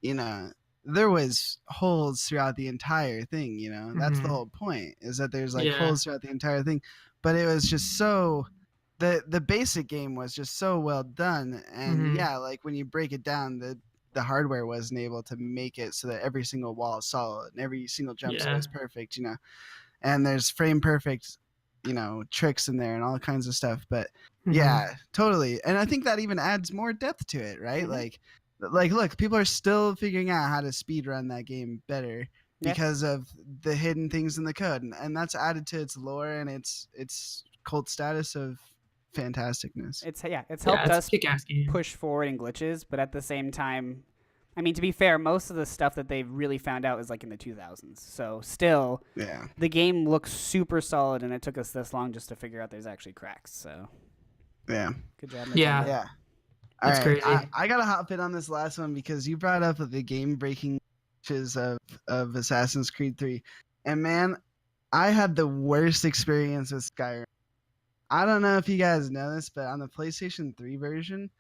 you know, there was holes throughout the entire thing. You know, that's the whole point, is that there's like holes throughout the entire thing. But it was just so. The basic game was just so well done, and yeah, like when you break it down, the hardware wasn't able to make it so that every single wall is solid and every single jump spot is perfect, you know. And there's frame perfect, you know, tricks in there and all kinds of stuff. But yeah, totally. And I think that even adds more depth to it, right? Like look, people are still figuring out how to speed run that game better because of the hidden things in the code, and that's added to its lore and its cult status of fantasticness. It's helped us push forward in glitches, but at the same time, I mean, to be fair, most of the stuff that they've really found out is like in the 2000s. So still, the game looks super solid, and it took us this long just to figure out there's actually cracks. So good job. Yeah. That's crazy. I gotta hop in on this last one because you brought up the game breaking glitches of Assassin's Creed 3, and man, I had the worst experience with Skyrim. I don't know if you guys know this, but on the PlayStation 3 version,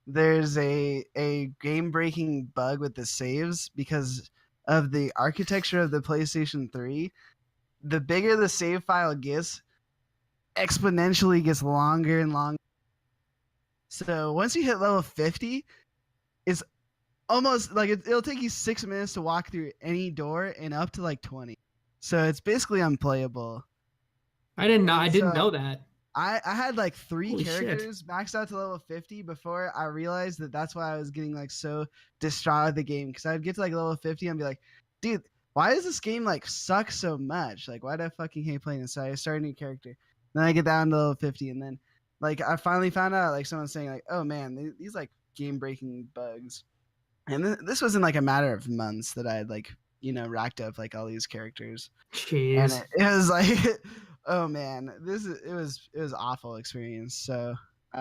there's a game-breaking bug with the saves because of the architecture of the PlayStation 3. The bigger the save file gets, exponentially gets longer and longer. So once you hit level 50, it's almost like it'll take you 6 minutes to walk through any door and up to like 20. So it's basically unplayable. I didn't know that. I had like 3 Holy characters maxed out to level 50 before I realized that that's why I was getting like so distraught with the game, because I'd get to like level 50 and be like, dude, why does this game like suck so much? Like, why do I fucking hate playing this? So I start a new character. Then I get down to level 50, and then like I finally found out, like someone saying like, oh man, these like game breaking bugs. And this was in like a matter of months that I had like, you know, racked up like all these characters. Jeez. And it was like oh man, it was awful experience. So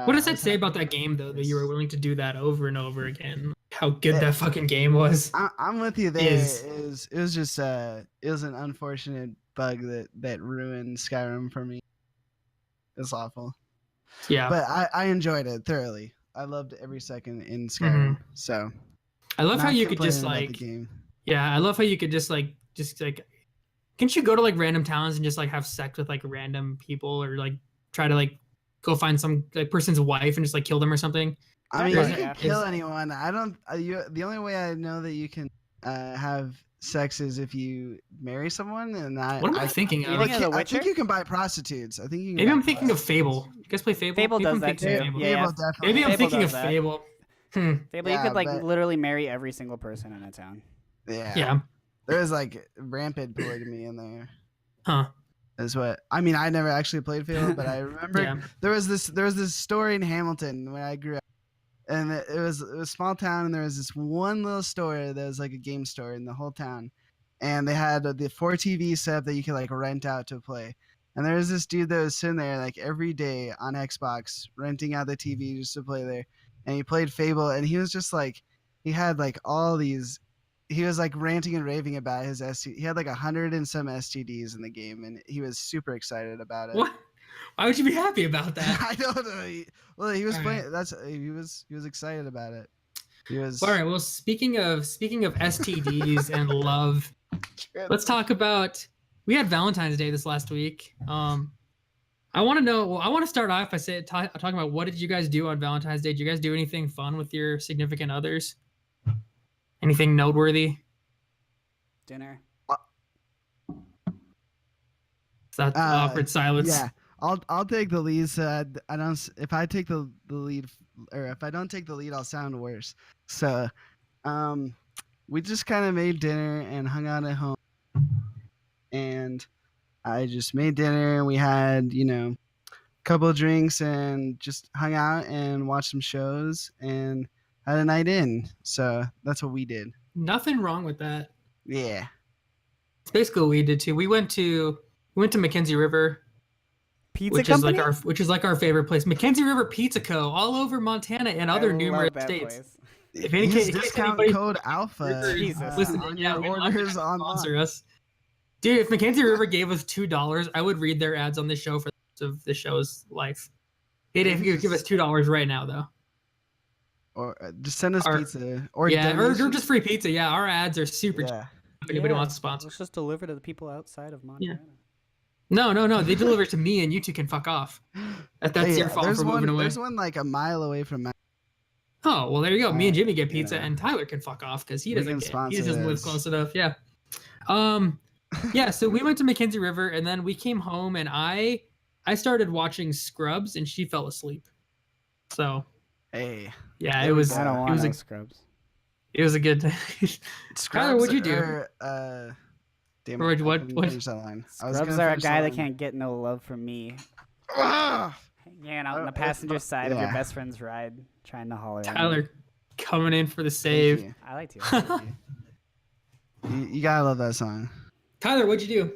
what does that say about that game though, that you were willing to do that over and over again? How good that fucking game was. I'm with you there. It was just it was an unfortunate bug that ruined Skyrim for me. It was awful. Yeah. But I enjoyed it thoroughly. I loved every second in Skyrim. So I love how you could just like I love how you could just like can't you go to like random towns and just like have sex with like random people, or like try to like go find some like person's wife and just like kill them or something? I mean, you can kill anyone. I don't. The only way I know that you can have sex is if you marry someone, and What am I thinking of? I think you can buy prostitutes. I think you can Maybe buy I'm thinking of prostitutes. Fable. You guys play Fable? Fable Maybe does I'm that thinking of too. Fable. Yeah, Fable definitely. Maybe I'm Fable thinking does of that. Fable. Fable, Yeah, you could like but- literally marry every single person in a town. Yeah. There was like rampant polygamy in there. Huh. Is what I mean. I never actually played Fable, but I remember Yeah. there was this story in Hamilton when I grew up, and it was a small town, and there was this one little store that was like a game store in the whole town, and they had the 4 TV setup that you could like rent out to play. And there was this dude that was sitting there like every day on Xbox renting out the TV just to play there, and he played Fable, and he was just like, he had like all these. He was like ranting and raving about his STD. He had like 100 and some STDs in the game, and he was super excited about it. What? Why would you be happy about that? I don't know. He was All playing. He was excited about it. He was. All right. Well, speaking of STDs and love, let's talk about. We had Valentine's Day this last week. I want to know. Well, I want to start off by talking about what did you guys do on Valentine's Day? Did you guys do anything fun with your significant others? Anything noteworthy? Dinner. That's awkward silence. Yeah, I'll take the lead. So I don't. If I take the lead, or if I don't take the lead, I'll sound worse. So, we just kind of made dinner and hung out at home, and I just made dinner and we had a couple of drinks and just hung out and watched some shows and had a night in. So that's what we did. Nothing wrong with that. Yeah. It's basically what we did too. We went to Mackenzie River, Pizza which company? is like our favorite place. Mackenzie River Pizza Co. all over Montana and other numerous states. Place. If Use in case discount anybody- code Alpha. Jesus. Listen, on yeah, your we orders want to online. sponsor us. Dude, if Mackenzie River gave us $2, I would read their ads on this show for the rest of the show's life. If you could give us $2 right now, though. Or just send us pizza. Or or donations. just free pizza. Yeah, our ads are super cheap. Yeah. If anybody wants to sponsor. Let's just deliver to the people outside of Montana. No. They deliver to me, and you two can fuck off. That's your fault for moving away. There's one like a mile away from my. Oh well, there you go. Me and Jimmy get pizza, and Tyler can fuck off because he We can doesn't sponsor live this. close enough. Yeah. Yeah. So we went to Mackenzie River, and then we came home, and I started watching Scrubs, and she fell asleep. So. Hey. Yeah, it was. I don't it want was no a, Scrubs. It was a good. Tyler, what'd you do? Damn Or it, I what- couldn't what- finish that line. I was Scrubs gonna are a finish guy that line. can't get no love from me. Ah! Hanging out on the it's passenger side of your yeah. best friend's ride, trying to holler at me. Tyler coming in for the Thank save. you. I like to. You gotta love that song. Tyler, what'd you do?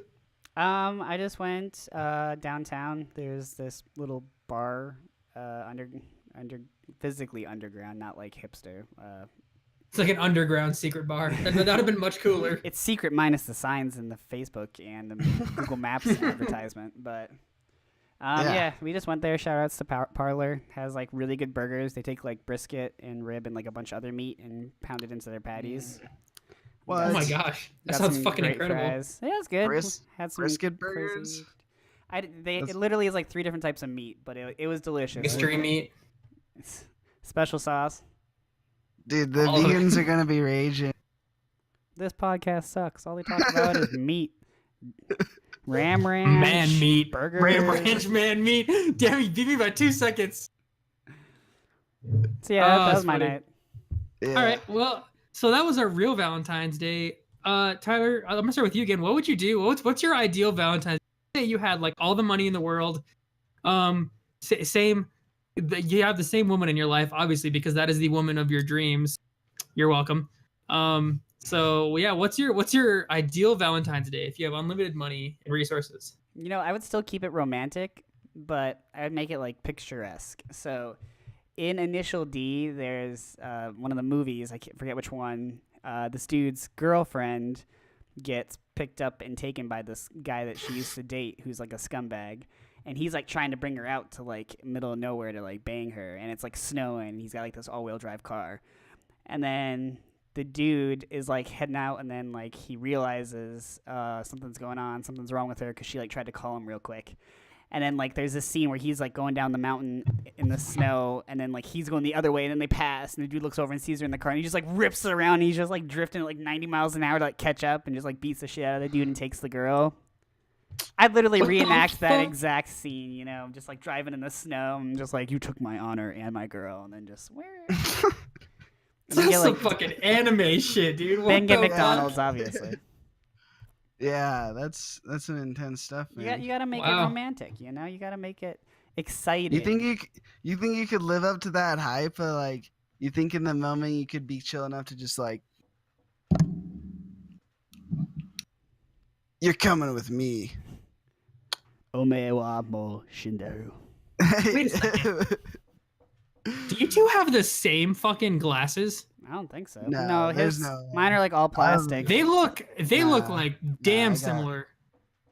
I just went downtown. There's this little bar physically underground, not like hipster. It's like an underground secret bar. That'd have been much cooler. It's secret minus the signs in the Facebook and the Google Maps advertisement, but yeah, we just went there. Shout outs to Parlor. Has like really good burgers. They take like brisket and rib and like a bunch of other meat and pound it into their patties. What? Oh my gosh, that Got sounds some fucking great incredible. Fries. Yeah, it's good. Had some brisket crazy- burgers? It literally is like 3 different types of meat, but it was delicious. Mystery meat. Special sauce. Dude, the All of it. vegans are gonna be raging. This podcast sucks. All they talk about is meat. Ram ranch. Man meat. Burgers. Ram ranch man meat. Damn, you beat me by 2 seconds. So yeah, that that's was my funny. night. Yeah. All right, well, so that was our real Valentine's Day. Tyler, I'm gonna start with you again. What would you do? What's your ideal Valentine's Day? You had like all the money in the world. You have the same woman in your life, obviously, because that is the woman of your dreams. You're welcome. So yeah, what's your ideal Valentine's Day if you have unlimited money and resources? You know, I would still keep it romantic, but I would make it like picturesque. So in Initial D, there's one of the movies, I can't forget which one, this dude's girlfriend gets picked up and taken by this guy that she used to date who's like a scumbag. And he's like trying to bring her out to like middle of nowhere to like bang her. And it's like snowing. And he's got like this all-wheel drive car. And then the dude is like heading out, and then like he realizes something's going on, something's wrong with her because she like tried to call him real quick. And then like there's this scene where he's like going down the mountain in the snow, and then like he's going the other way, and then they pass, and the dude looks over and sees her in the car, and he just like rips it around, and he's just like drifting at like 90 miles an hour to like catch up, and just like beats the shit out of the dude and takes the girl. I'd literally reenact that exact scene, you know, just like driving in the snow, and just like, you took my honor and my girl, and then just where? That's some fucking anime shit, dude. Then get McDonald's, obviously. Yeah, that's some intense stuff, man. You gotta make it romantic, you know. You gotta make it exciting. You think you could live up to that hype? Of, like, you think in the moment you could be chill enough to just like, you're coming with me. Omewa mo shinderu. Wait a second. Do you two have the same fucking glasses? I don't think so. No, mine are like all plastic. They look like damn similar.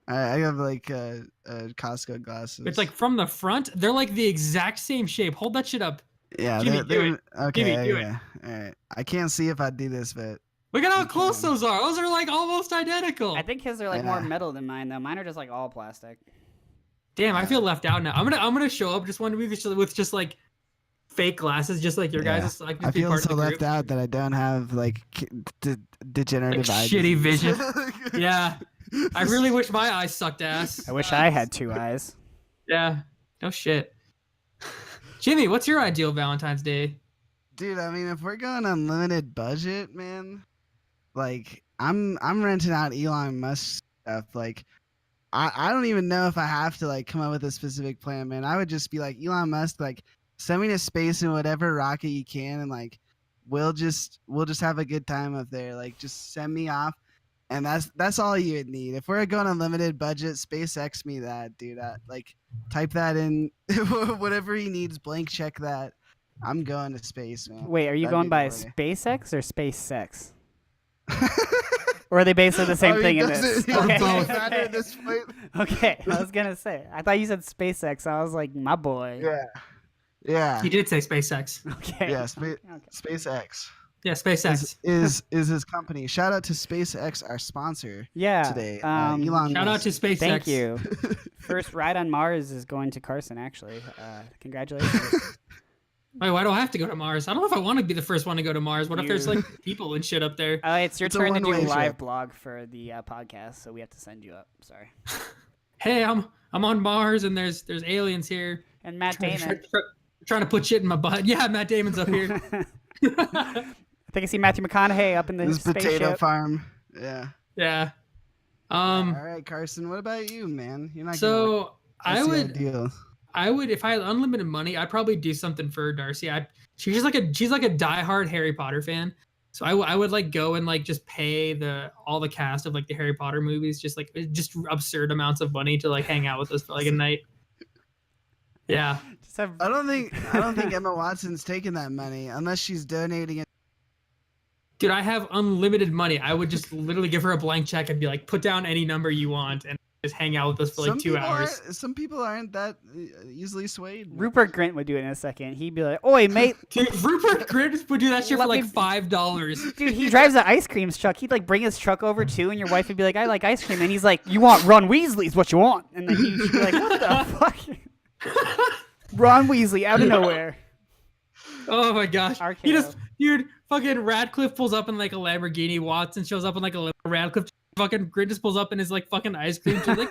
I have like Costco glasses. It's like from the front, they're like the exact same shape. Hold that shit up. Yeah, Jimmy, do it. Okay, Jimmy, do it. All right. I can't see if I do this, but look at how close those are. Those are like almost identical. I think his are like more metal than mine though. Mine are just like all plastic. Damn, I feel left out now. I'm gonna show up just one week with just like fake glasses, just like your guys. So I feel so left out that I don't have like degenerative eyes. Shitty vision. Yeah, I really wish my eyes sucked ass. I wish I had two eyes. Yeah, no shit. Jimmy, what's your ideal Valentine's Day? Dude, I mean, if we're going unlimited budget, man, like I'm renting out Elon Musk stuff. Like, I don't even know if I have to like come up with a specific plan, man. I would just be like, Elon Musk, like, send me to space in whatever rocket you can, and like we'll just have a good time up there. Like, just send me off, and that's all you would need. If we're going unlimited budget, SpaceX me that, dude. Like, type that in, whatever he needs, blank check that. I'm going to space, man. Wait, are you going by SpaceX or SpaceX? Or are they basically the same thing in this? Okay, I was gonna say. I thought you said SpaceX. I was like, my boy. Yeah. He did say SpaceX. Okay. Yeah, SpaceX. Yeah, SpaceX is his company. Shout out to SpaceX, our sponsor. Today. Elon shout out to SpaceX. Thank you. First ride on Mars is going to Carson. Actually, congratulations. Wait, why do I have to go to Mars? I don't know if I want to be the first one to go to Mars. What if there's like people and shit up there? It's your turn to do a live blog for the podcast, so we have to send you up. Sorry. Hey, I'm on Mars and there's aliens here. And Matt Damon. Trying to put shit in my butt. Yeah, Matt Damon's up here. I think I see Matthew McConaughey up in the potato farm. Yeah. Yeah. All right, Carson. What about you, man? You're not. So I would, if I had unlimited money, I'd probably do something for Darcy. She's like a diehard Harry Potter fan, so I would like go and like just pay all the cast of like the Harry Potter movies, just absurd amounts of money to like hang out with us for like a night. Yeah. I don't think Emma Watson's taking that money unless she's donating it. Dude, I have unlimited money. I would just literally give her a blank check and be like, put down any number you want and just hang out with us for like 2 hours. Some people aren't that easily swayed. Rupert Grint would do it in a second. He'd be like, "Oi, mate." Dude, Rupert Grint would do that shit for like $5. Dude, he drives an ice cream truck. He'd like bring his truck over too, and your wife would be like, "I like ice cream," and he's like, "You want Ron Weasley's what you want?" And then he'd be like, "What the fuck?" Ron Weasley out of nowhere. Oh my gosh. RKO. He just, dude, fucking Radcliffe pulls up in like a Lamborghini. Watson shows up in like a Radcliffe. Fucking Grin just pulls up in his like fucking ice cream. Like,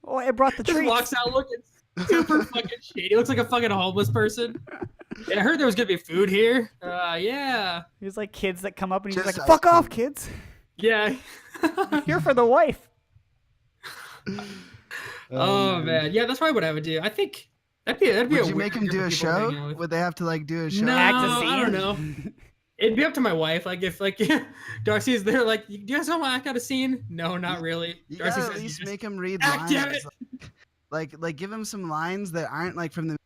oh, I brought the treats. Just walks out looking super fucking shady. He looks like a fucking homeless person. Yeah, I heard there was gonna be food here. Yeah. He's like kids that come up and he's like, "Fuck off, kids." Yeah. I'm here for the wife. Oh man, yeah, that's probably what I would do. I think that'd be. Would you make them do a show? Would they have to like do a show? No, Act a scene? I don't know. It'd be up to my wife. Like if like Darcy's there, like, do you guys want to act out a scene? No, not really. You Darcy gotta says, at least make him read act, lines. Like give him some lines that aren't like from the.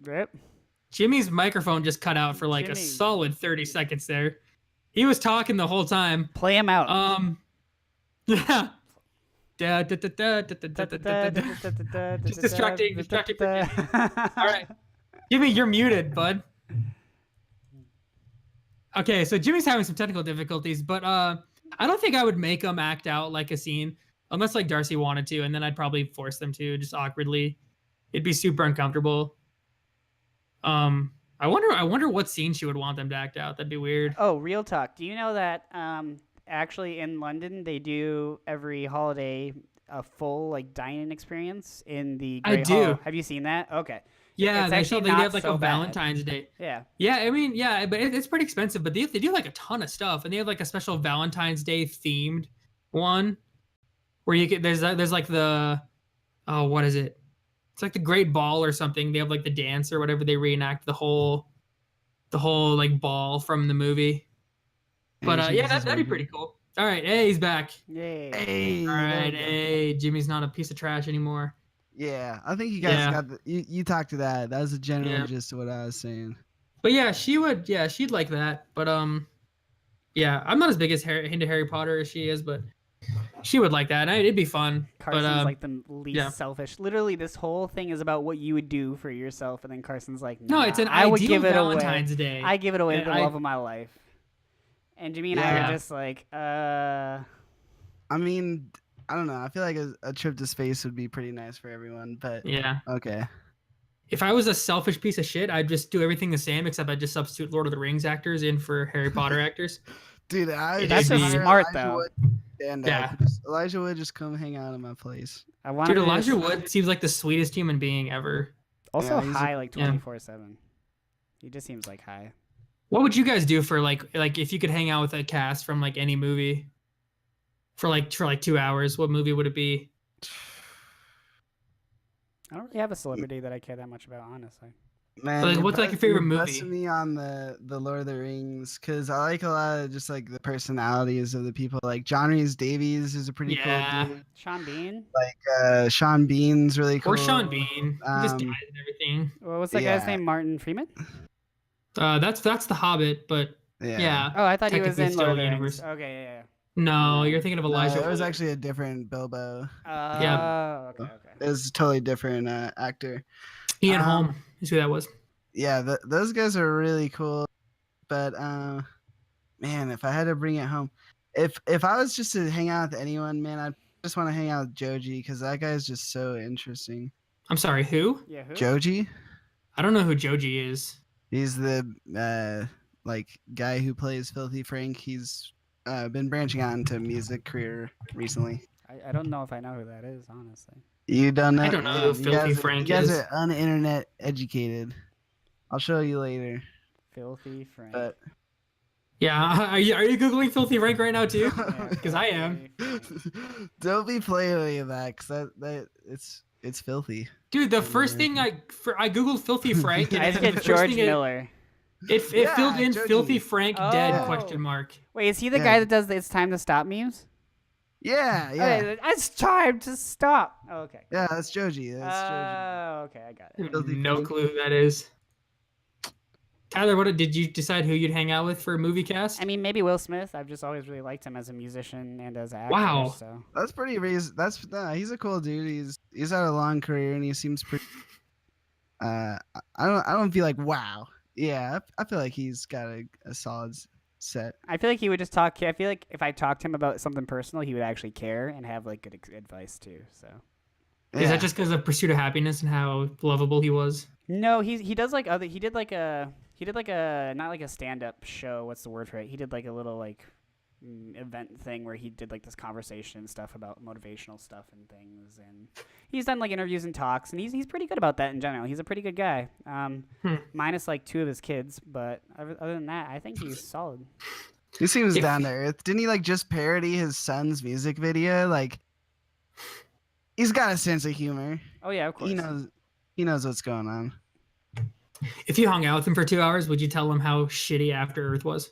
Rip. Jimmy's microphone just cut out for like a solid 30 seconds there. He was talking the whole time. Play him out. Yeah. Just distracting. All right. Jimmy, you're muted, bud. Okay, so Jimmy's having some technical difficulties, but I don't think I would make them act out like a scene unless like Darcy wanted to, and then I'd probably force them to just awkwardly. It'd be super uncomfortable. I wonder what scene she would want them to act out. That'd be weird. Oh, real talk. Do you know that actually in London they do every holiday a full like dine-in experience in the Great do. Hall? Have you seen that? Okay. Yeah, It's they actually they not have like so a bad. Valentine's Day. Yeah. Yeah, I mean, yeah, but it's pretty expensive. But they do like a ton of stuff, and they have like a special Valentine's Day themed one where you get there's like the what is it? It's like the Great Ball or something. They have like the dance or whatever. They reenact the whole like ball from the movie. But yeah, that'd be pretty cool. All right, hey, he's back. Yay. Hey, All there right, we go. hey, Jimmy's not a piece of trash anymore. Yeah, I think you guys Yeah. got you talked to that. That was the general Yeah. gist of what I was saying. But yeah, she'd like that. But yeah, I'm not as big into Harry Potter as she is, but she would like that. And it'd be fun. Carson's but like the least yeah. selfish. Literally, this whole thing is about what you would do for yourself, and then Carson's like, no, nah, it's an I would ideal give it Valentine's away. Day. I give it away to And the love of my life. And Jimmy and I Yeah. are just like, I mean, I don't know. I feel like a trip to space would be pretty nice for everyone, but Yeah. okay. If I was a selfish piece of shit, I'd just do everything the same, except I'd just substitute Lord of the Rings actors in for Harry Potter actors. Dude, That's just hire smart, Elijah though. Wood stand Yeah. up. Elijah Wood just come hang out at my place. I want Dude, Elijah Wood seems like the sweetest human being ever. Also Yeah, he's high like yeah. 24/7. He just seems like high. What would you guys do for like if you could hang out with a cast from like any movie for like 2 hours? What movie would it be? I don't really have a celebrity that I care that much about, honestly. Man, Like, you're what's, like, your bust- favorite you're movie? busting me on the Lord of the Rings because I like a lot of just like the personalities of the people. Like John Rhys Davies is a pretty Yeah. cool dude. Sean Bean? Like Sean Bean's really cool. Or Sean Bean? He just died Um, and everything. What was that guy's Yeah. name? Martin Freeman? That's the Hobbit, but yeah. Oh, I thought he was Technically in still Lord of the the Rings. universe. Okay, yeah, No, you're thinking of No, Elijah. it was Wood. actually a different Bilbo. yeah. Yeah. Okay. It was a totally different actor. Ian um, Holm is who that was. Yeah, those guys are really cool. But man, if I had to bring it home, if I was just to hang out with anyone, man, I just want to hang out with Joji because that guy is just so interesting. I'm sorry, who? Yeah, who? Joji, I don't know who Joji is. he's the like guy who plays Filthy Frank. He's been branching out into music career recently. I don't know if I know who that is, honestly. You don't know? I don't know who You Filthy guys- Frank You guys is. are un-internet educated. I'll show you later. Filthy Frank. But Yeah, are you googling Filthy Frank right now too? Yeah, 'Cause I am. Filthy Frank. don't be playing with that, cause that it's filthy. Dude, the first thing I googled Filthy Frank. And I just the get first George thing Miller. It Yeah, filled in Joji. Filthy Frank dead Oh. question mark. Wait, is he the Yeah. guy that does the It's Time to Stop memes? Yeah, yeah, Okay, it's time to stop. Oh, okay. yeah. That's Joji. That's Oh, okay, I got it. Filthy No Frank. clue who that is. Tyler, what did you decide who you'd hang out with for a movie cast? I mean, maybe Will Smith. I've just always really liked him as a musician and as an actor. Wow. So. That's pretty he's a cool dude. He's had a long career and he seems pretty. I don't feel like wow. Yeah, I feel like he's got a solid set. I feel like he would just talk. I feel like if I talked to him about something personal, he would actually care and have like good advice too. So. Is that just because of Pursuit of Happiness and how lovable he was? No, he does like other. He did like a not like a stand up show. What's the word for it? He did like a little like event thing where he did like this conversation and stuff about motivational stuff and things, and he's done like interviews and talks, and he's pretty good about that in general. He's a pretty good guy, minus like 2 of his kids, but other than that, I think he's solid. He seems If- down to earth. Didn't he like just parody his son's music video? Like, he's got a sense of humor. Oh yeah, of course. He knows what's going on. If you hung out with him for 2 hours, would you tell him how shitty After Earth was?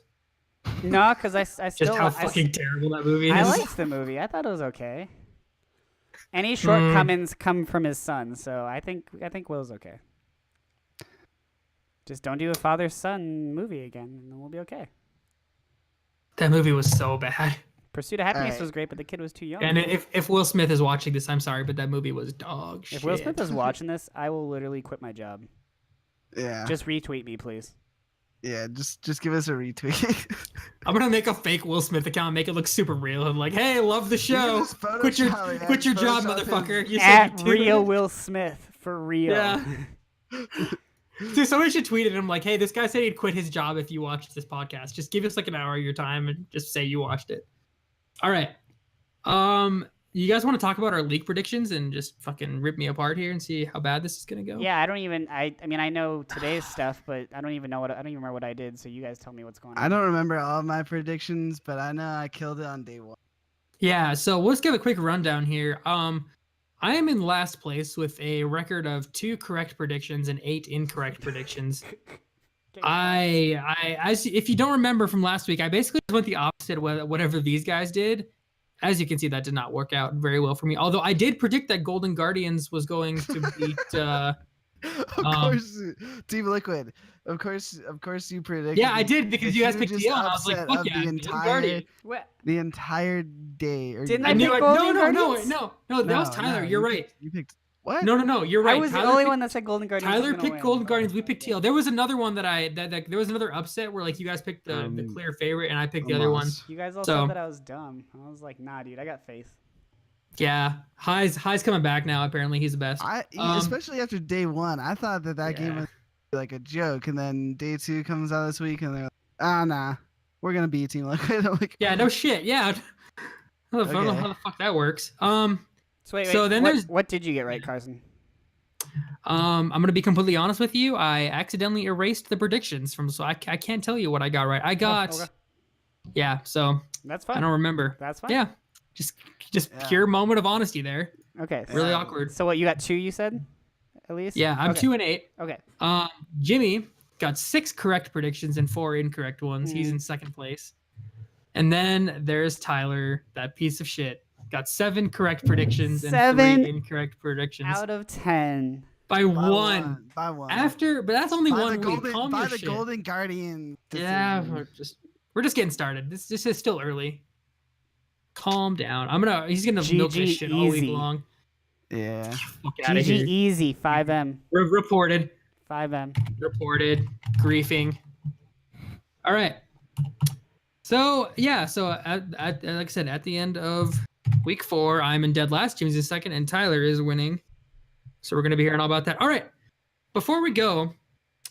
No, because I still Just how I fucking terrible that movie is. I liked the movie. I thought it was okay. Any shortcomings come from his son, so I think Will's okay. Just don't do a father-son movie again, and then we'll be okay. That movie was so bad. Pursuit of Happiness Alright. was great, but the kid was too young. And if Will Smith is watching this, I'm sorry, but that movie was dog shit. If Will Smith is watching this, I will literally quit my job. Yeah. Just retweet me, please. Yeah, just give us a retweet. I'm gonna make a fake Will Smith account, make it look super real, and like, hey, love the show. just Quit your job, Photoshop motherfucker. his- You said At you'd do real it. Will Smith for real. Yeah. Dude, somebody should tweet at him like, hey, this guy said he'd quit his job if you watched this podcast. Just give us like an hour of your time and just say you watched it. All right. You guys want to talk about our leak predictions and just fucking rip me apart here and see how bad this is gonna go? Yeah, I mean I know today's stuff, but I don't even remember what I did, so you guys tell me what's going on. I don't remember all of my predictions, but I know I killed it on day 1. Yeah, so let's give a quick rundown here. I am in last place with a record of 2 correct predictions and 8 incorrect predictions. If you don't remember from last week, I basically went the opposite of whatever these guys did. As you can see, that did not work out very well for me. Although I did predict that Golden Guardians was going to beat. Of course, Team Liquid. Of course, you predicted. Yeah, I did because you guys picked hugest Teal, and I was like, upset "Fuck of yeah, the Golden entire Guardian." the entire day. Or Didn't I I knew pick it. Golden No, Guardians? that was Tyler. You're right. You picked what? No, you're right. I was the Tyler only picked- one that said Golden Guardians. was Tyler gonna picked win. Golden Guardians. We picked Teal. There was another one that there was another upset where like you guys picked the clear favorite and I picked the other one. Almost. You guys all So- said that I was dumb. I was like, nah, dude, I got faith. Yeah, High's coming back now. Apparently, he's the best. Especially after day 1, I thought that game Yeah. was like a joke, and then day 2 comes out this week, and they're like, nah, we're gonna beat Team Liquid. I'm like, Yeah, no shit. Yeah, I don't know Okay. how the fuck that works. So wait, So then there's- what did you get right, Carson? I'm gonna be completely honest with you. I accidentally erased the predictions so I can't tell you what I got right. I got, okay. yeah. So That's I fine. don't remember. That's fine. Yeah, just Yeah. pure moment of honesty there. Okay. Really Yeah. awkward. So what, you got 2, you said? At least? Yeah, I'm Okay. 2 and 8. Okay. Jimmy got 6 correct predictions and 4 incorrect ones. He's in second place. And then there's Tyler, that piece of shit. Got 7 correct predictions and 7 3 incorrect predictions Out of 10. by one. By one. But that's only by one the week. golden, Calm by your the shit. Golden Guardian. Yeah, decision. we're just getting started. This is still early. Calm down. He's gonna milk this GG shit all week easy. long. Yeah. Fuck outta GG here. easy. 5M. Reported. 5M. Griefing. All right. So yeah, like I said, at the end of week 4, I'm in dead last. Jimmy's in second, and Tyler is winning. So we're gonna be hearing all about that. All right. Before we go,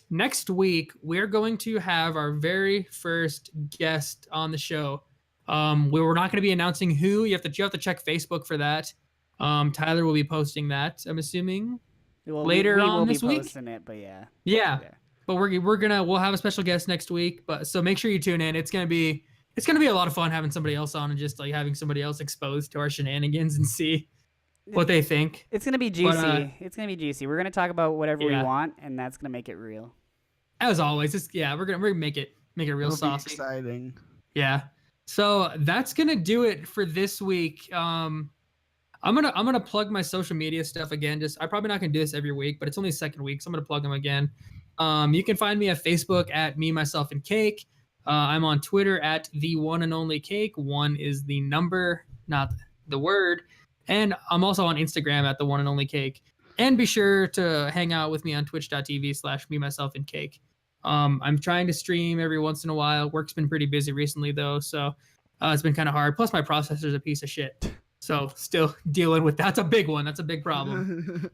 next week we're going to have our very first guest on the show. We're not going to be announcing who. You have to check Facebook for that. Tyler will be posting that, I'm assuming. Well, Later we on will this be week? posting it, but yeah. Yeah. Yeah. But we'll have a special guest next week. But so make sure you tune in. It's gonna be a lot of fun having somebody else on and just like having somebody else exposed to our shenanigans and see what they think. It's gonna be juicy. But, It's gonna be juicy. We're gonna talk about whatever we Yeah. want, and that's gonna make it real. As always, we're gonna make it real It'll be saucy. exciting. Yeah. So that's gonna do it for this week. I'm gonna plug my social media stuff again. I'm probably not gonna do this every week, but it's only the second week, so I'm gonna plug them again. You can find me at Facebook at Me, Myself, and Cake. I'm on Twitter at the one and only Cake. 1 is the number, not the word. And I'm also on Instagram at the one and only Cake. And be sure to hang out with me on twitch.tv/Me, Myself, and Cake. I'm trying to stream every once in a while. Work's been pretty busy recently though, so it's been kind of hard. Plus my processor's a piece of shit. So still dealing with that's a big one. That's a big problem.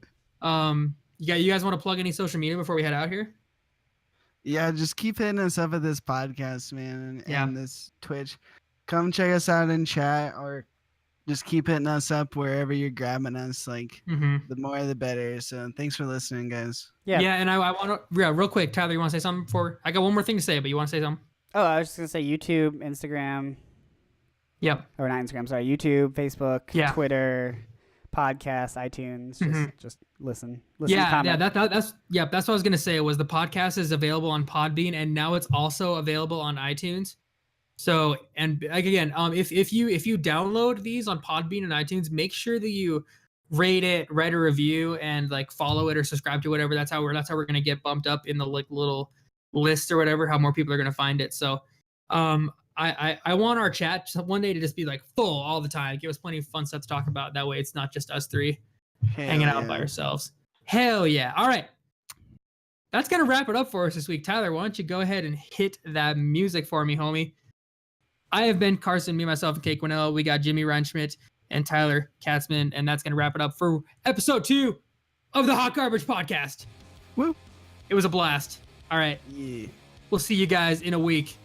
You guys want to plug any social media before we head out here? Yeah, just keep hitting us up at this podcast, man, Yeah. and this Twitch. Come check us out in chat, or just keep hitting us up wherever you're grabbing us. Like, Mm-hmm. the more, the better. So thanks for listening, guys. Yeah. Yeah, and I want to real quick, Tyler, you want to say something before? I got one more thing to say, but you want to say something? Oh, I was just gonna say YouTube, Instagram, Yep. or not Instagram. Sorry, YouTube, Facebook, Yeah. Twitter, podcast, iTunes. Just listen. Yeah, comment. that's what I was gonna say. Was the podcast is available on Podbean, and now it's also available on iTunes. So, and like again, if you download these on Podbean and iTunes, make sure that you rate it, write a review, and like follow it or subscribe to whatever. That's how we're gonna get bumped up in the like little list or whatever. How more people are gonna find it. So, I want our chat one day to just be like full all the time. Give us plenty of fun stuff to talk about. That way, it's not just us three hanging out by ourselves. Hell yeah! All right. That's going to wrap it up for us this week. Tyler, why don't you go ahead and hit that music for me, homie? I have been Carson, me, myself, and Cake Winella. We got Jimmy Reinschmidt and Tyler Katzman, and that's going to wrap it up for episode 2 of the Hot Garbage Podcast. Woo. It was a blast. All right. Yeah. We'll see you guys in a week.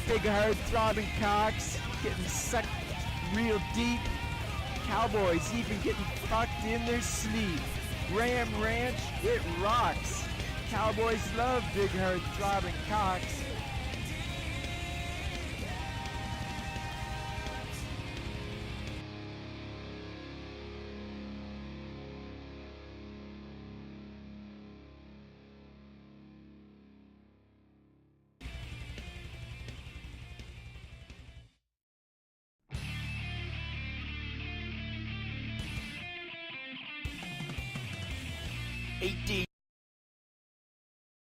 Big hard throbbing cocks, getting sucked real deep. Cowboys even getting fucked in their sleep. Ram Ranch, it rocks. Cowboys love big hard throbbing cocks.